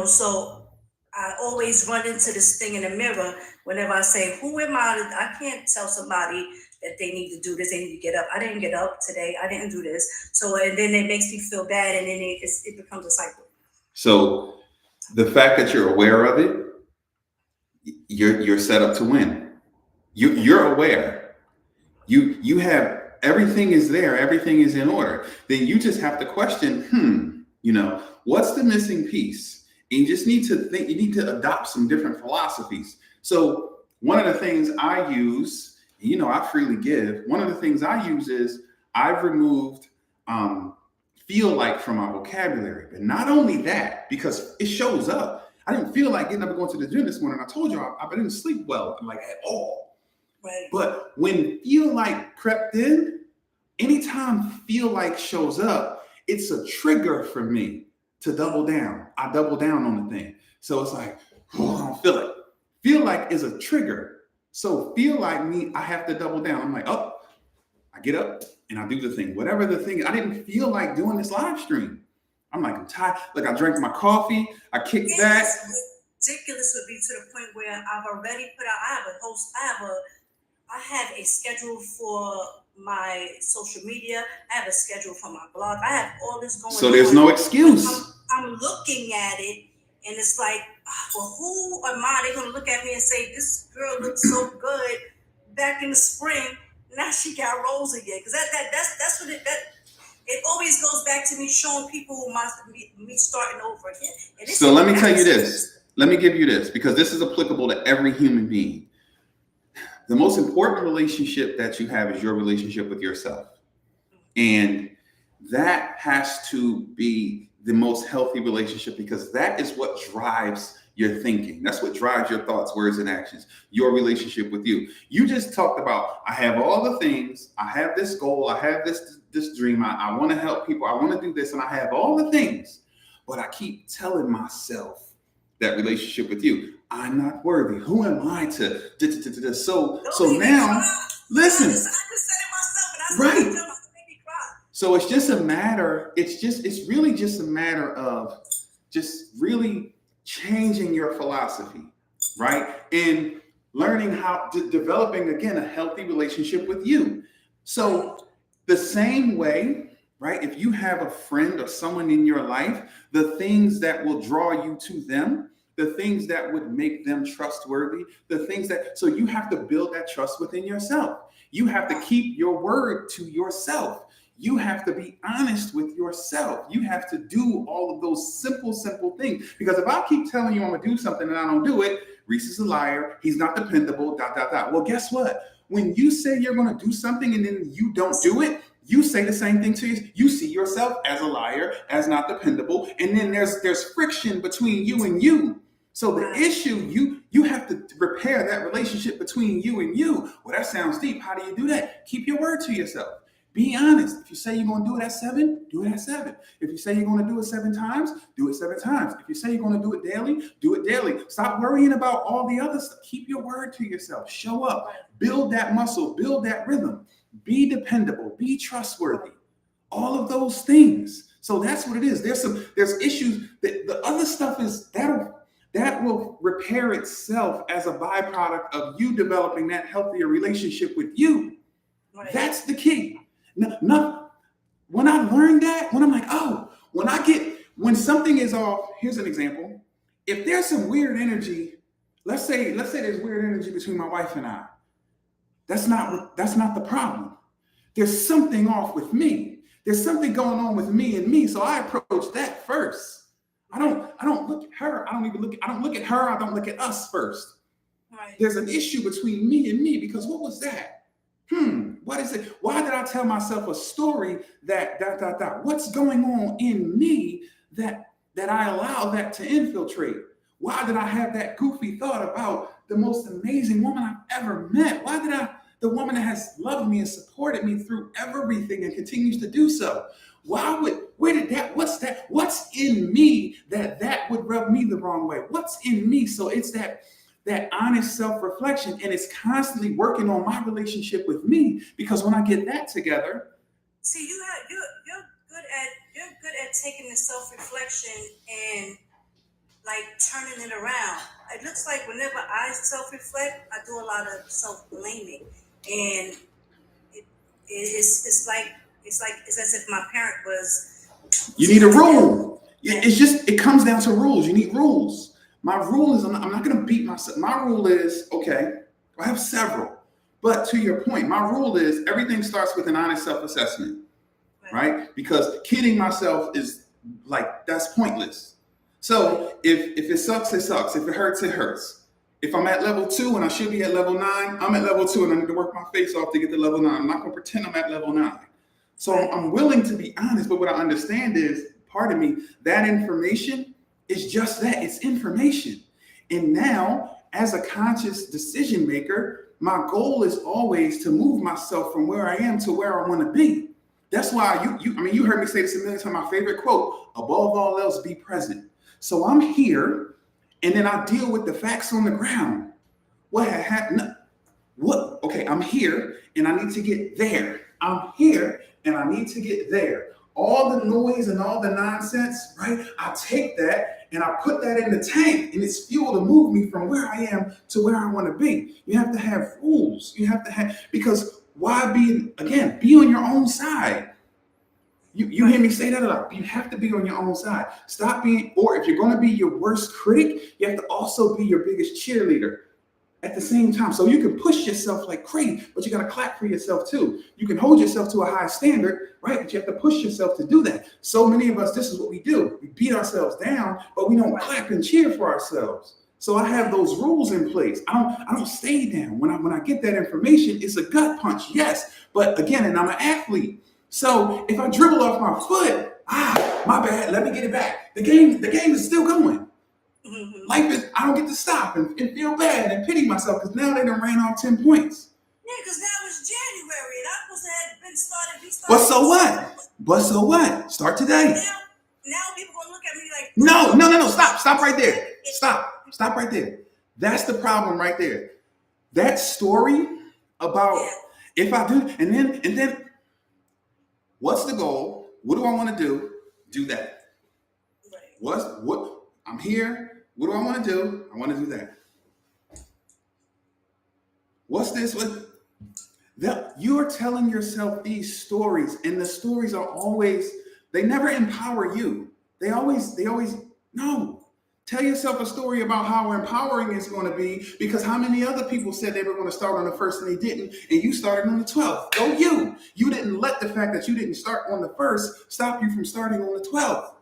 So I always run into this thing in the mirror whenever I say, who am I? I can't tell somebody that they need to do this. They need to get up. I didn't get up today. I didn't do this. So, and then it makes me feel bad. And then it becomes a cycle. So the fact that you're aware of it, you're set up to win. You're aware. You have everything is there, everything is in order. Then you just have to question, what's the missing piece? And you just need to think, you need to adopt some different philosophies. So one of the things I use, I freely give. One of the things I use is I've removed feel like from my vocabulary. But not only that, because it shows up. I didn't feel like getting up and going to the gym this morning. I told you I didn't sleep well, like at all. Right. But when feel like crept in, anytime feel like shows up, it's a trigger for me to double down. I double down on the thing. So it's like, I don't feel it. Feel like is a trigger. So feel like me, I have to double down. I'm like, I get up and I do the thing. Whatever the thing, I didn't feel like doing this live stream. I'm like, I'm tired. Like I drank my coffee, I kicked back. Ridiculous would be to the point where I've already put out, I have a schedule for my social media. I have a schedule for my blog. I have all this going on. So there's no excuse. I'm looking at it and it's like, well, who am I? They're going to look at me and say, this girl looks so good back in the spring. Now she got rolls again. Because that's what it always goes back to me showing people me starting over again. So let me tell you this. Let me give you this, because this is applicable to every human being. The most important relationship that you have is your relationship with yourself. And that has to be the most healthy relationship, because that is what drives your thinking. That's what drives your thoughts, words, and actions. Your relationship with you. You just talked about, I have all the things, I have this goal, I have this dream, I want to help people, I want to do this, and I have all the things, but I keep telling myself that relationship with you, I'm not worthy. Who am I to? So now, listen. I just said it myself, and I said it made me cry. So it's just a matter. It's really just a matter of just really changing your philosophy, right? And learning how to developing again a healthy relationship with you. So the same way, right? If you have a friend or someone in your life, the things that will draw you to them, the things that would make them trustworthy, the things that, so you have to build that trust within yourself. You have to keep your word to yourself. You have to be honest with yourself. You have to do all of those simple things. Because if I keep telling you I'm gonna do something and I don't do it, Reese is a liar, he's not dependable, ... Well, guess what? When you say you're gonna do something and then you don't do it, you say the same thing to you. You see yourself as a liar, as not dependable, and then there's friction between you and you. So the issue, you have to repair that relationship between you and you. Well, that sounds deep. How do you do that? Keep your word to yourself. Be honest. If you say you're going to do it at 7, do it at 7. If you say you're going to do it 7 times, do it 7 times. If you say you're going to do it daily, do it daily. Stop worrying about all the other stuff. Keep your word to yourself. Show up. Build that muscle. Build that rhythm. Be dependable. Be trustworthy. All of those things. So that's what it is. There's issues. The other stuff is that will repair itself as a byproduct of you developing that healthier relationship with you. Right. That's the key. No, when I learned that, when I'm like, oh, when something is off, here's an example. If there's some weird energy, let's say there's weird energy between my wife and I. That's not the problem. There's something off with me. There's something going on with me and me. So I approach that first. I don't look at her. I don't look at her. I don't look at us first. Right. There's an issue between me and me because what was that? What is it? Why did I tell myself a story that ... What's going on in me that I allow that to infiltrate? Why did I have that goofy thought about the most amazing woman I've ever met? Why did the woman that has loved me and supported me through everything and continues to do so? What's in me that would rub me the wrong way? What's in me? So it's that honest self-reflection, and it's constantly working on my relationship with me, because when I get that together. See, you're good at taking the self-reflection and like turning it around. It looks like whenever I self-reflect, I do a lot of self-blaming, and it's as if my parent was. You need a rule. It comes down to rules. You need rules. My rule is I'm not going to beat myself. My rule is, okay, I have several, but to your point, my rule is everything starts with an honest self-assessment, right? Because kidding myself is like, that's pointless. So if it sucks, it sucks. If it hurts, it hurts. If I'm at level 2 and I should be at level 9, I'm at level 2 and I need to work my face off to get to level 9. I'm not going to pretend I'm at level 9. So I'm willing to be honest, but what I understand is, part of me, that information is just that. It's information. And now, as a conscious decision maker, my goal is always to move myself from where I am to where I want to be. That's why you heard me say this a million times, my favorite quote, above all else, be present. So I'm here, and then I deal with the facts on the ground. What had happened? Okay, I'm here, and I need to get there. I'm here, and I need to get there. All the noise and all the nonsense, right? I take that and I put that in the tank, and it's fuel to move me from where I am to where I want to be. You have to have rules. You have to have, because why be on your own side? You hear me say that a lot. You have to be on your own side. Stop being, or if you're going to be your worst critic, you have to also be your biggest cheerleader at the same time. So you can push yourself like crazy, but you got to clap for yourself too. You can hold yourself to a high standard, right? But you have to push yourself to do that. So many of us, this is what we do. We beat ourselves down, but we don't clap and cheer for ourselves. So I have those rules in place. I don't stay down. When I get that information, it's a gut punch, yes. But again, and I'm an athlete. So if I dribble off my foot, my bad, let me get it back. The game is still going. Mm-hmm. Life is, I don't get to stop and feel bad and pity myself because now they done ran off 10 points. Yeah, because now it's January and I was had been started. But so what? But so what? Start today. Now people gonna look at me like no. Stop right there. Stop right there. That's the problem right there. That story about if I do and then what's the goal? What do I want to do? Do that. Right. What I'm here. What do I want to do? I want to do that. What's this? You're telling yourself these stories, and the stories are always, they never empower you. They always, no. Tell yourself a story about how empowering it's going to be, because how many other people said they were going to start on the 1st and they didn't, and you started on the 12th. Go you. You didn't let the fact that you didn't start on the 1st stop you from starting on the 12th.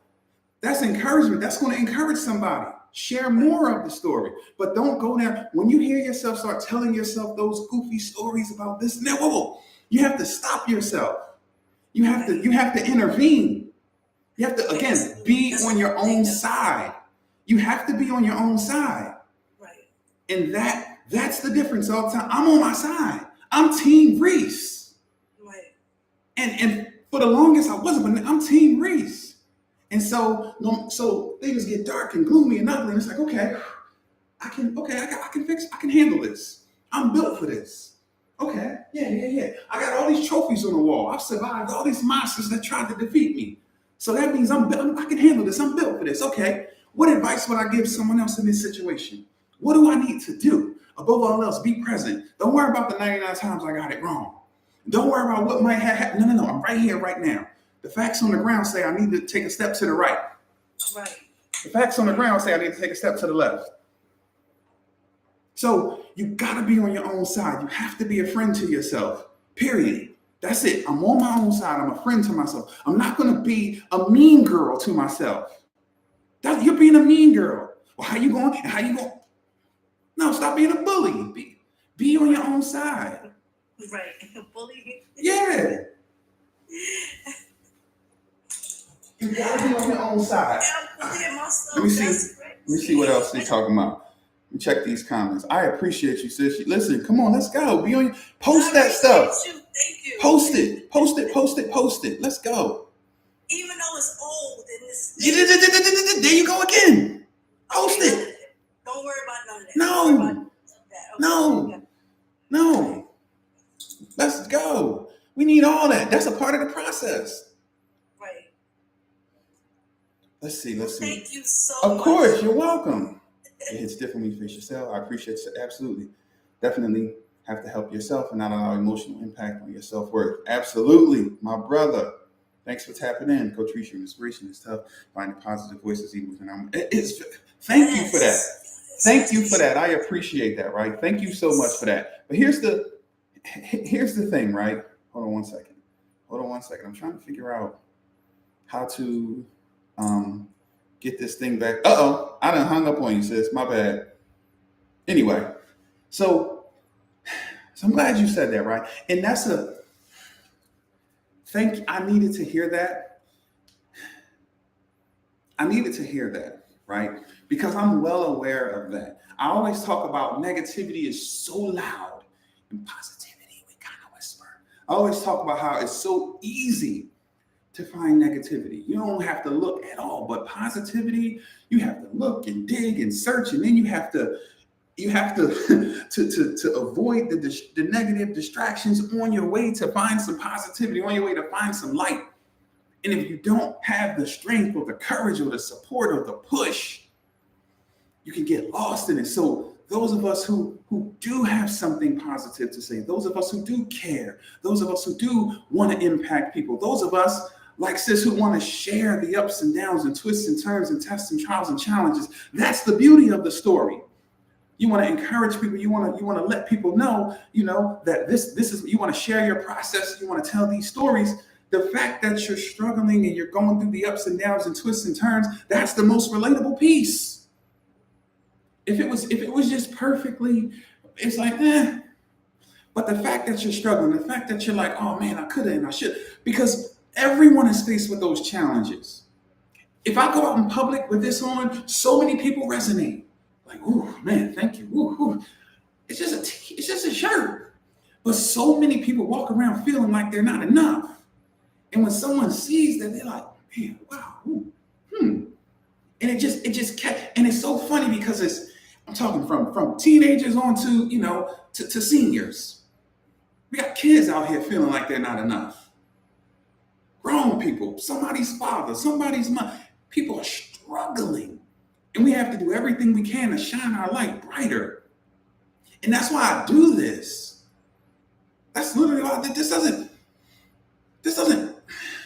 That's encouragement. That's going to encourage somebody. Share more of the story, but don't go there. When you hear yourself start telling yourself those goofy stories about this and that, whoa, you have to stop yourself. You have to intervene. You have to, again, be on your own side. You have to be on your own side. Right. And that's the difference all the time. I'm on my side. I'm Team Reese. Right. And for the longest I wasn't, but I'm Team Reese. And so things get dark and gloomy and ugly. And it's like, okay, I can handle this. I'm built for this. Okay, yeah. I got all these trophies on the wall. I've survived all these monsters that tried to defeat me. So that means I can handle this. I'm built for this. Okay, what advice would I give someone else in this situation? What do I need to do? Above all else, be present. Don't worry about the 99 times I got it wrong. Don't worry about what might have happened. No. I'm right here, right now. The facts on the ground say I need to take a step to the right. Right. The facts on the ground say I need to take a step to the left. So you got to be on your own side. You have to be a friend to yourself, period. That's it. I'm on my own side. I'm a friend to myself. I'm not going to be a mean girl to myself. You're being a mean girl. Well, how you going? And how you going? No, stop being a bully. Be on your own side. Right. Bully. Yeah. You gotta be on your own side. Let me see what else they're talking about. Let me check these comments. I appreciate you, sis. Listen, come on, let's go. Be on. Post that stuff. Thank you. Post it. Let's go. Even though it's old and this. There you go again. Post it. Don't worry about none of that. No. Let's go. We need all that. That's a part of the process. Right. Let's see. Thank you so much. Of course, you're welcome. It hits different when you face yourself. I appreciate it. Absolutely. Definitely have to help yourself and not allow emotional impact on your self-worth. Absolutely. My brother. Thanks for tapping in. Coach Reese, your inspiration is tough. Finding positive voices even when thank you for that. Thank you for that. I appreciate that, right? Thank you so much for that. But here's the thing, right? Hold on one second. I'm trying to figure out how to get this thing back. I done hung up on you, sis. My bad. Anyway, so I'm glad you said that, right? And that's I needed to hear that. Right? Because I'm well aware of that. I always talk about negativity is so loud and positivity, we kind of whisper. I always talk about how it's so easy to find negativity. You don't have to look at all, but positivity, you have to look and dig and search, and then you have to to avoid the negative distractions on your way to find some positivity, on your way to find some light. And if you don't have the strength or the courage or the support or the push, you can get lost in it. So those of us who do have something positive to say, those of us who do care, those of us who do want to impact people, those of us like sis who want to share the ups and downs and twists and turns and tests and trials and challenges, that's the beauty of the story. You want to encourage people. You want to let people know, that this is, you want to share your process. You want to tell these stories. The fact that you're struggling and you're going through the ups and downs and twists and turns, that's the most relatable piece. If it was just perfectly, it's like, But the fact that you're struggling, the fact that you're like, oh man, I could have and I should, because everyone is faced with those challenges. If I go out in public with this on, so many people resonate. Like, ooh, man, thank you. Ooh, ooh. It's just a shirt. But so many people walk around feeling like they're not enough. And when someone sees that, they're like, man, wow, ooh, And it just kept, and it's so funny because I'm talking from teenagers on to, to seniors. We got kids out here feeling like they're not enough. Grown people, somebody's father, somebody's mother. People are struggling. And we have to do everything we can to shine our light brighter. And that's why I do this. That's literally why this doesn't,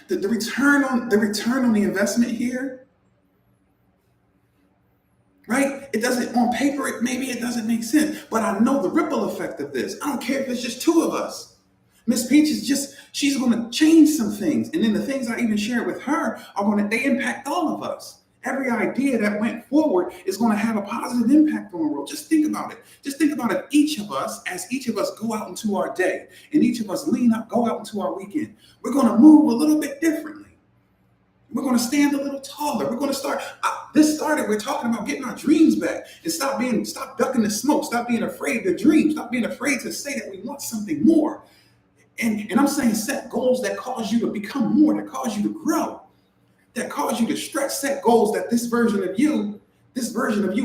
the return on the investment here, right? It doesn't, on paper, maybe it doesn't make sense, but I know the ripple effect of this. I don't care if it's just two of us. Miss Peach she's going to change some things. And then the things I even share with her they impact all of us. Every idea that went forward is going to have a positive impact on the world. Just think about it. Just think about it. Each of us go out into our day and each of us go out into our weekend, we're going to move a little bit differently. We're going to stand a little taller. We're going to start. We're talking about getting our dreams back and stop ducking the smoke. Stop being afraid to dream. Stop being afraid to say that we want something more. And I'm saying set goals that cause you to become more, that cause you to grow, that cause you to stretch, set goals that this version of you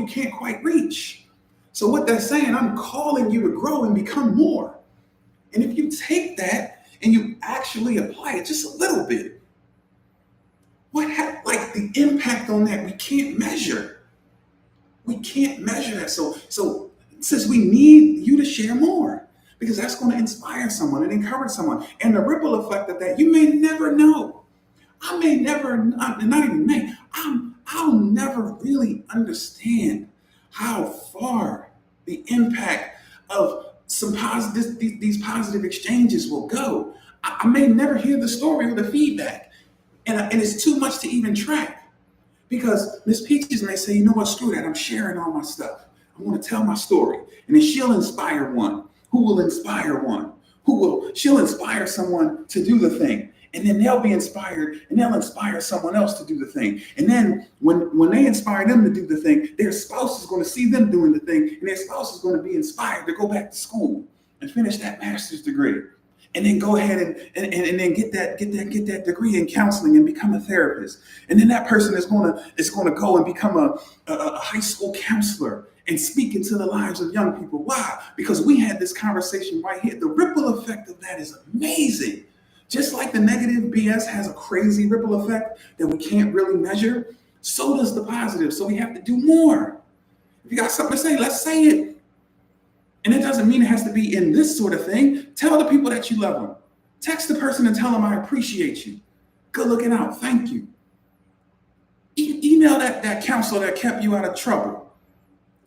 can't quite reach. So what they're saying, I'm calling you to grow and become more. And if you take that and you actually apply it just a little bit, like the impact on that, we can't measure. We can't measure that. So since we need you to share more, because that's going to inspire someone and encourage someone. And the ripple effect of that, you may never know. I may never, not even may, I'll never really understand how far the impact of these positive exchanges will go. I may never hear the story or the feedback. And it's too much to even track. Because Miss Peaches may say, you know what, screw that, I'm sharing all my stuff. I want to tell my story. And then she'll inspire one who will inspire one. She'll inspire someone to do the thing. And then they'll be inspired and they'll inspire someone else to do the thing. And then when they inspire them to do the thing, their spouse is going to see them doing the thing. And their spouse is going to be inspired to go back to school and finish that master's degree. And then go ahead and then get that degree in counseling and become a therapist. And then that person is going to go and become a high school counselor and speak into the lives of young people. Why? Because we had this conversation right here. The ripple effect of that is amazing. Just like the negative BS has a crazy ripple effect that we can't really measure, so does the positive. So we have to do more. If you got something to say, let's say it. And it doesn't mean it has to be in this sort of thing. Tell the people that you love them. Text the person and tell them I appreciate you. Good looking out. Thank you. Email that counselor that kept you out of trouble.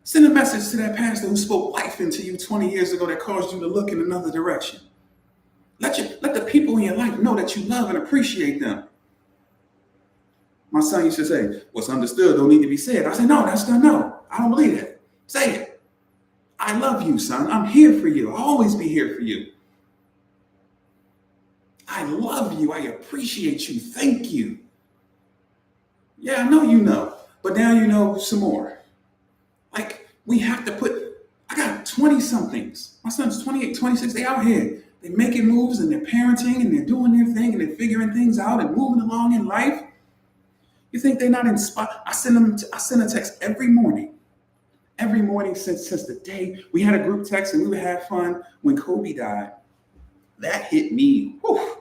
Send a message to that pastor who spoke life into you 20 years ago that caused you to look in another direction. Let the people in your life know that you love and appreciate them. My son used to say, what's understood don't need to be said. I said, no, that's not no. I don't believe that. Say it. I love you, son. I'm here for you. I'll always be here for you. I love you. I appreciate you. Thank you. Yeah, I know you know, but now you know some more. Like, we have to I got 20 somethings. My son's 28, 26. They out here. They're making moves and they're parenting and they're doing their thing and they're figuring things out and moving along in life. You think they're not inspired? I send a text every morning. Every morning since the day we had a group text and we would have fun when Kobe died. That hit me. Whew.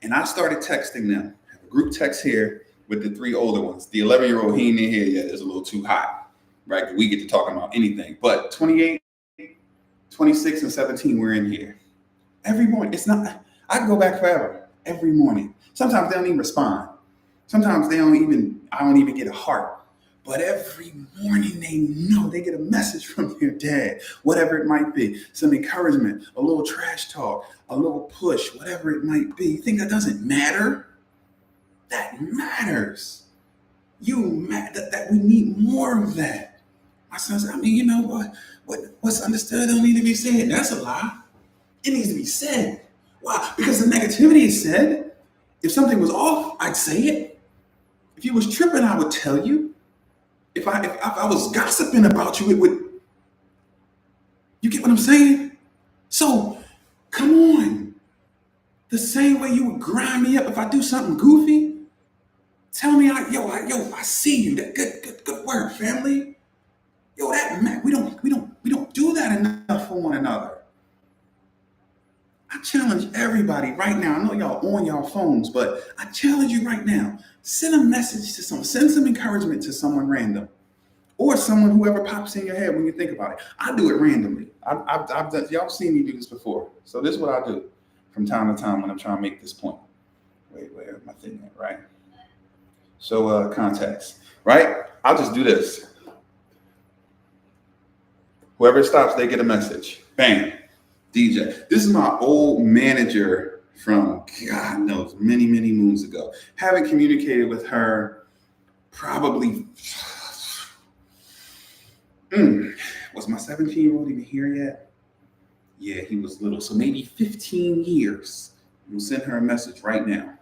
And I started texting them. I have a group text here with the 3 older ones. The 11-year-old, he ain't in here yet. It's a little too hot, right? We get to talking about anything. But 28, 26, and 17, we're in here. Every morning. I can go back forever. Every morning. Sometimes they don't even respond. Sometimes I don't even get a heart. But every morning they get a message from their dad, whatever it might be, some encouragement, a little trash talk, a little push, whatever it might be. You think that doesn't matter? That matters. That we need more of that. My son said, what's understood don't need to be said. That's a lie. It needs to be said. Why? Because the negativity is said. If something was off, I'd say it. If you was tripping, I would tell you. If I was gossiping about you, it would. You get what I'm saying? So, come on. The same way you would grind me up if I do something goofy, tell me, I see you. That good work, family. Yo, that man, we don't do that enough for one another. I challenge everybody right now. I know y'all on y'all phones, but I challenge you right now. Send a message to someone. Send some encouragement to someone random, or someone whoever pops in your head when you think about it. I do it randomly. I've done. Y'all seen me do this before, so this is what I do from time to time when I'm trying to make this point. Wait, where am I thinking at, right? So contacts, right? I'll just do this. Whoever stops, they get a message. Bang. DJ. This is my old manager from God knows many moons ago. Haven't communicated with her probably. Was my 17-year-old even here yet? Yeah, he was little. So maybe 15 years. We'll send her a message right now.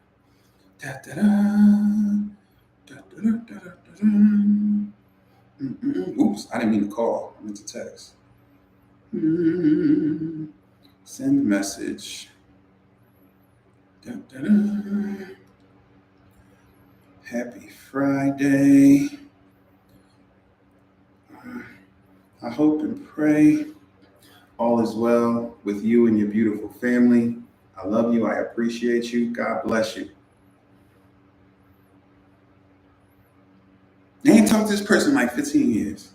Oops, I didn't mean to call. I meant to text. Send message. Happy Friday. I hope and pray all is well with you and your beautiful family. I love you. I appreciate you. God bless you. They ain't talked to this person in like 15 years.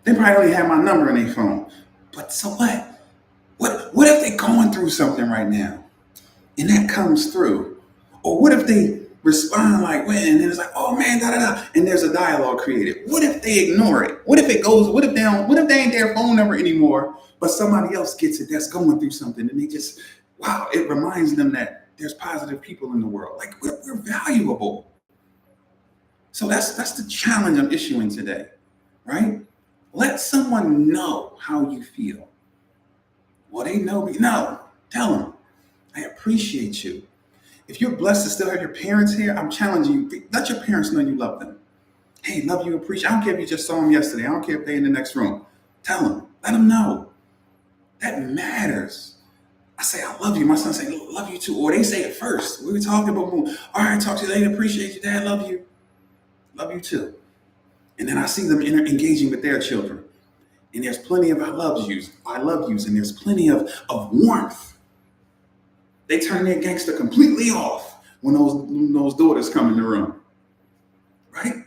They probably only have my number in their phone. But so what? What if they're going through something right now and that comes through? Or what if they respond like, well, and then it's like, oh man, and there's a dialogue created. What if they ignore it? What if it goes, what if they ain't their phone number anymore, but somebody else gets it that's going through something and they just, wow, it reminds them that there's positive people in the world. Like we're valuable. So that's the challenge I'm issuing today, right? Let someone know how you feel. Well, they know me. No, tell them, I appreciate you. If you're blessed to still have your parents here, I'm challenging you. Let your parents know you love them. Hey, love you, appreciate. I don't care if you just saw them yesterday. I don't care if they're in the next room. Tell them. Let them know. That matters. I say, I love you. My son say, love you too. Or they say it first. We were talking about, all right, talk to you later. Appreciate you, Dad. Love you. Love you too. And then I see them engaging with their children. And there's plenty of I love yous, and there's plenty of warmth. They turn their gangster completely off when those daughters come in the room, right?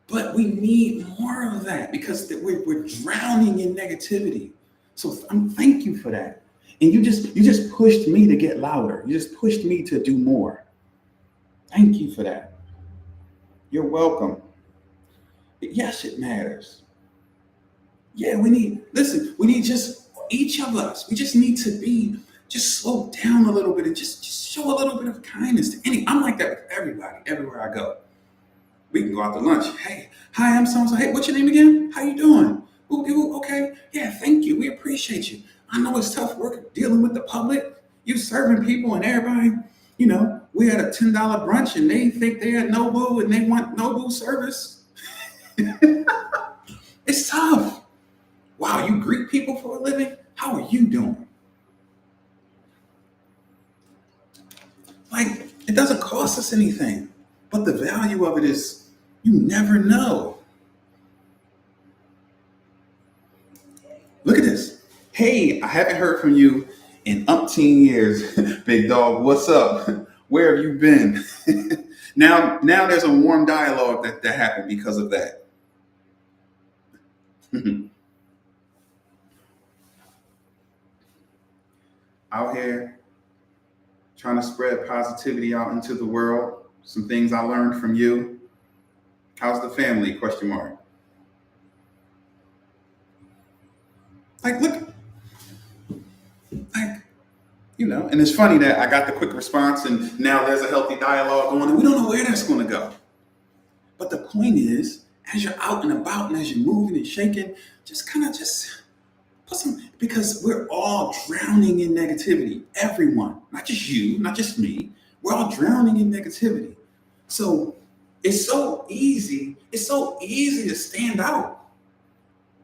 But we need more of that because we're drowning in negativity. So thank you for that. And you just pushed me to get louder. You just pushed me to do more. Thank you for that. You're welcome. But yes, it matters. Yeah, we need just each of us. We just need to just slow down a little bit and just show a little bit of kindness to I'm like that with everybody, everywhere I go. We can go out to lunch. Hey, hi, I'm so-and-so. Hey, what's your name again? How you doing? Ooh, okay. Yeah, thank you. We appreciate you. I know it's tough work dealing with the public. You serving people and everybody, we had a $10 brunch and they think they had Nobu and they want Nobu service. It's tough. Wow, you greet people for a living? How are you doing? Like, it doesn't cost us anything, but the value of it is you never know. Look at this. Hey, I haven't heard from you in umpteen years, big dog. What's up? Where have you been? Now there's a warm dialogue that happened because of that. Out here trying to spread positivity out into the world. Some things I learned from you. How's the family? Question mark. Like, look, like, and it's funny that I got the quick response and now there's a healthy dialogue going and we don't know where that's going to go. But the point is, as you're out and about and as you're moving and shaking, just Because we're all drowning in negativity. Everyone, not just you, not just me. We're all drowning in negativity. So it's so easy. It's so easy to stand out.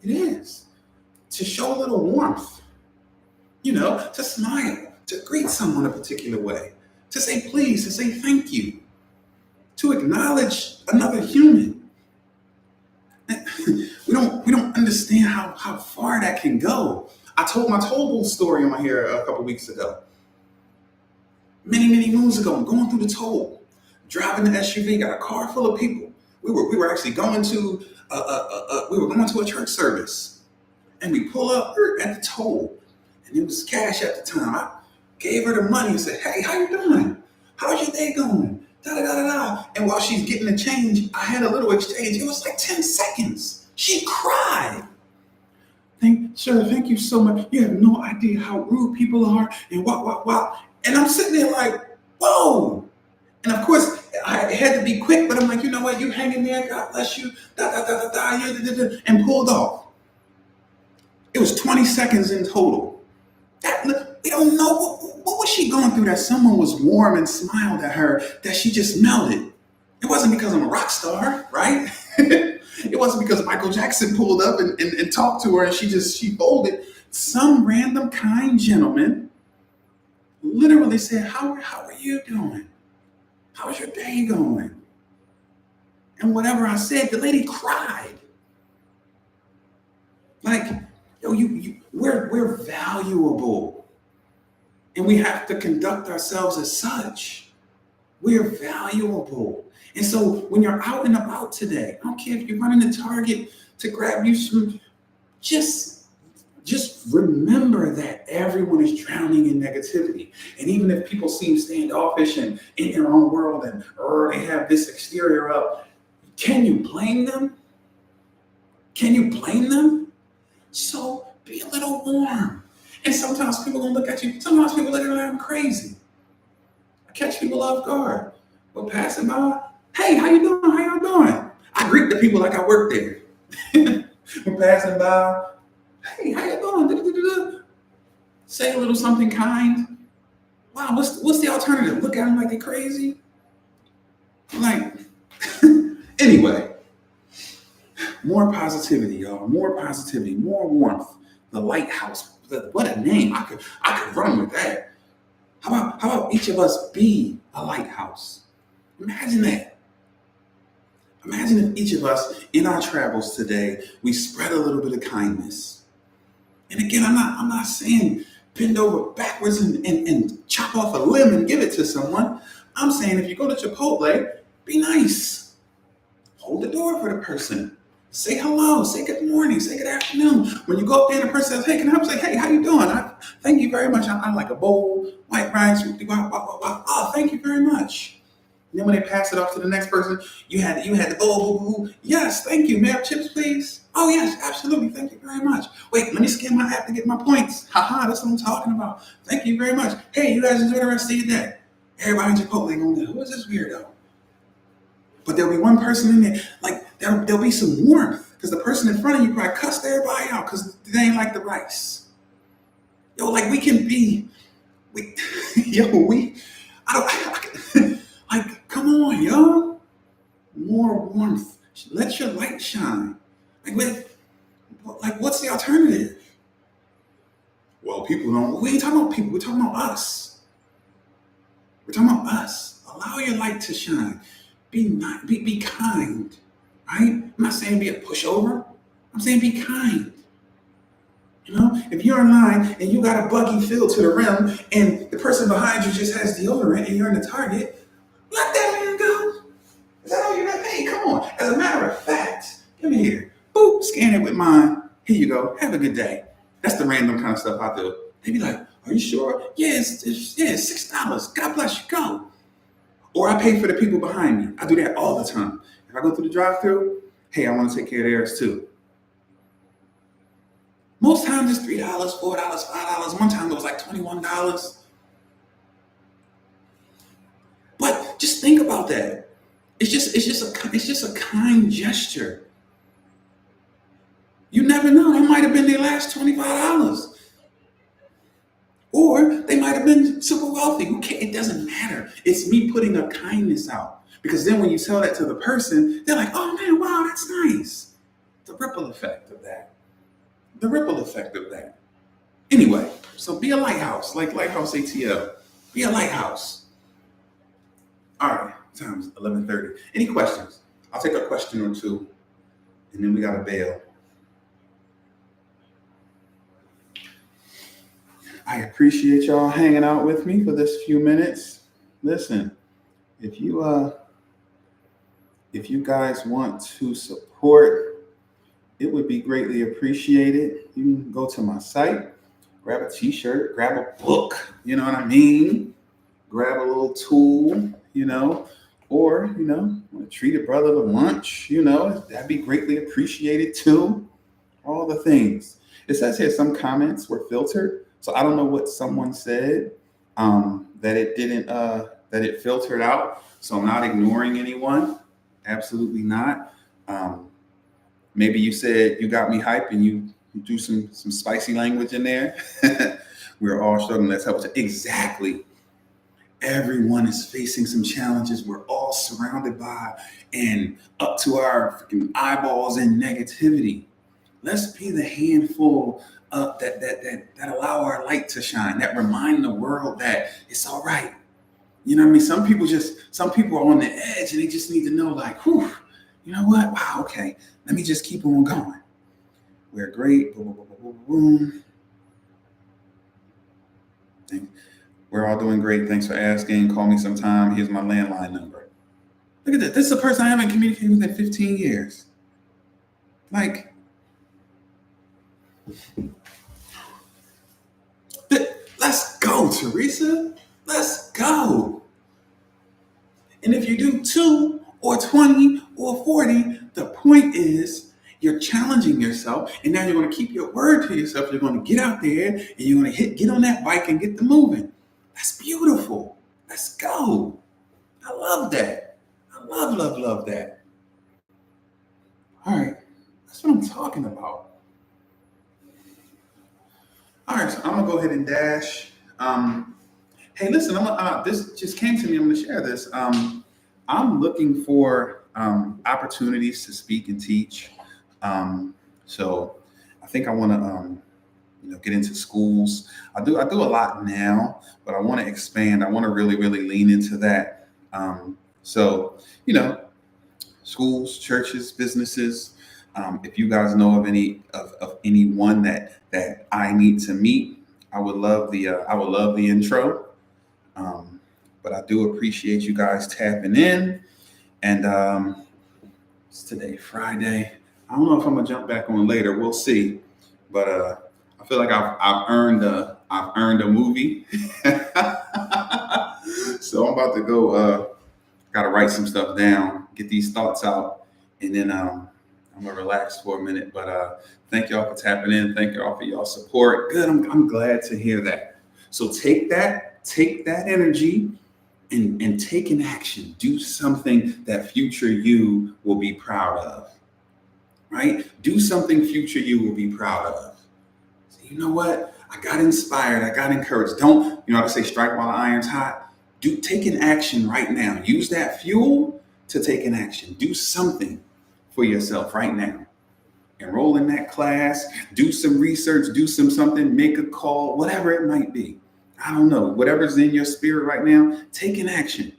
It is. To show a little warmth, to smile, to greet someone a particular way, to say please, to say thank you, to acknowledge another human. We don't understand how far that can go. I told my toll booth story on here a couple weeks ago. Many moons ago, I'm going through the toll, driving the SUV, got a car full of people. We were actually going to a church service, and we pull up at the toll, and it was cash at the time. I gave her the money and said, "Hey, how you doing? How's your day going?" Da da da da da. And while she's getting the change, I had a little exchange. It was like 10 seconds. She cried. Sir, thank you so much. You have no idea how rude people are, and what. And I'm sitting there like, whoa. And of course, I had to be quick, but I'm like, you know what? You hang in there. God bless you. Da da da da da. And pulled off. It was 20 seconds in total. We don't know what was she going through that someone was warm and smiled at her, that she just melted. It wasn't because I'm a rock star, right? It wasn't because Michael Jackson pulled up and talked to her and she folded. Some random kind gentleman literally said, how are you doing? How's your day going? And whatever I said, the lady cried. Like, we're valuable. And we have to conduct ourselves as such. We're valuable. And so when you're out and about today, I don't care if you're running to Target to grab you some, just remember that everyone is drowning in negativity. And even if people seem standoffish and in their own world and they have this exterior up, can you blame them? Can you blame them? So be a little warm. And sometimes people gonna look at you, sometimes people look at you like I'm crazy. I catch people off guard. We're passing by, hey, how you doing? How y'all doing? I greet the people like I work there. We're passing by, hey, how you doing? Da-da-da-da-da. Say a little something kind. Wow, what's the alternative? Look at them like they're crazy? Like, anyway, more positivity, y'all. More positivity, more warmth. The lighthouse. What a name. I could run with that. How about each of us be a lighthouse? Imagine that. Imagine if each of us in our travels today, we spread a little bit of kindness. And again, I'm not saying bend over backwards and chop off a limb and give it to someone. I'm saying if you go to Chipotle, be nice. Hold the door for the person. Say hello, say good morning, say good afternoon. When you go up there and the person says, hey, can I help? Say, hey, how you doing? Thank you very much. I like a bowl, white rice, oh, thank you very much. And then when they pass it off to the next person, you had the bowl, yes, thank you. May I have chips, please? Oh, yes, absolutely, thank you very much. Wait, let me scan my app to get my points. Haha, that's what I'm talking about. Thank you very much. Hey, you guys enjoy the rest of your day. Everybody in Chipotle gonna go, who is this weirdo? But there'll be one person in there, like there'll be some warmth because the person in front of you probably cussed everybody out because they ain't like the rice. Yo, like we can be, like, come on, yo. More warmth. Let your light shine. Like what's the alternative? Well, we ain't talking about people, we're talking about us. We're talking about us. Allow your light to shine. Be kind, right? I'm not saying be a pushover. I'm saying be kind. If you're in line and you got a buggy filled to the rim and the person behind you just has deodorant and you're in the Target, let that man go. Is that all you got? Hey, come on. As a matter of fact, come here. Boop, scan it with mine. Here you go. Have a good day. That's the random kind of stuff I do. They be like, are you sure? Yeah, it's $6. God bless you. Go. Or I pay for the people behind me. I do that all the time. If I go through the drive-thru, hey, I want to take care of theirs too. Most times it's $3, $4, $5. One time it was like $21. But just think about that. It's just a kind gesture. You never know. That might have been their last $25. Or they might have been super wealthy. Who cares? It doesn't matter. It's me putting a kindness out. Because then when you tell that to the person, they're like, oh man, wow, that's nice. The ripple effect of that. The ripple effect of that. Anyway, so be a lighthouse, like Lighthouse ATL. Be a lighthouse. All right, time's 11:30. Any questions? I'll take a question or two, and then we got to bail. I appreciate y'all hanging out with me for this few minutes. Listen, if you guys want to support, it would be greatly appreciated. You can go to my site, grab a t-shirt, grab a book, you know what I mean? Grab a little tool, or, want to treat a brother to lunch, that'd be greatly appreciated too. All the things. It says here some comments were filtered. So I don't know what someone said that it filtered out. So I'm not ignoring anyone. Absolutely not. Maybe you said you got me hype and you do some spicy language in there. We're all struggling. Let's help. Exactly. Everyone is facing some challenges. We're all surrounded by and up to our freaking eyeballs in negativity. Let's be the handful that allow our light to shine, that remind the world that it's all right. You know what I mean? Some people are on the edge and they just need to know, like, whew, you know what? Wow, okay. Let me just keep on going. We're great. Boom, boom, boom, boom, boom. We're all doing great. Thanks for asking. Call me sometime. Here's my landline number. Look at that. This is a person I haven't communicated with in 15 years. Like, let's go, Teresa. Let's go. And if you do 2 or 20 or 40, the point is you're challenging yourself, and now you're going to keep your word to yourself. You're going to get out there and you're going to get on that bike and get the moving. That's beautiful. Let's go. I love that. I love that. All right. That's what I'm talking about. All right, so I'm gonna go ahead and dash. Hey, listen, this just came to me. I'm gonna share this. I'm looking for opportunities to speak and teach. So I think I want to, get into schools. I do a lot now, but I want to expand. I want to really lean into that. So schools, churches, businesses. If you guys know of anyone that I need to meet, I would love the intro. But I do appreciate you guys tapping in. And it's today, Friday. I don't know if I'm gonna jump back on later. We'll see. But I feel like I've earned a movie. So I'm about to go. Got to write some stuff down, get these thoughts out, and then I'm gonna relax for a minute. But thank y'all for tapping in. Thank y'all for y'all support. Good. I'm glad to hear that. So take that energy and take an action. Do something that future you will be proud of. Right? Do something future you will be proud of. So you know what? I got inspired. I got encouraged. Don't, I say strike while the iron's hot. Take an action right now. Use that fuel to take an action. Do something for yourself right now. Enroll in that class. Do some research. Do something. Make a call. Whatever it might be. I don't know. Whatever's in your spirit right now, take an action.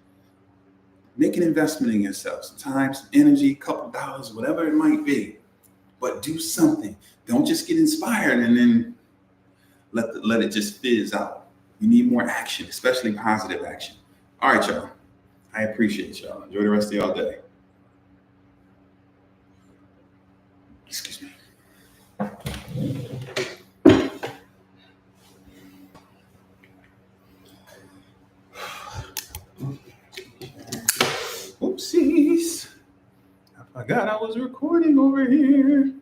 Make an investment in yourself. Some time, some energy, a couple dollars, whatever it might be. But do something. Don't just get inspired and then let it just fizz out. You need more action, especially positive action. All right, y'all. I appreciate y'all. Enjoy the rest of y'all day. Excuse me. Oopsies. I forgot I was recording over here.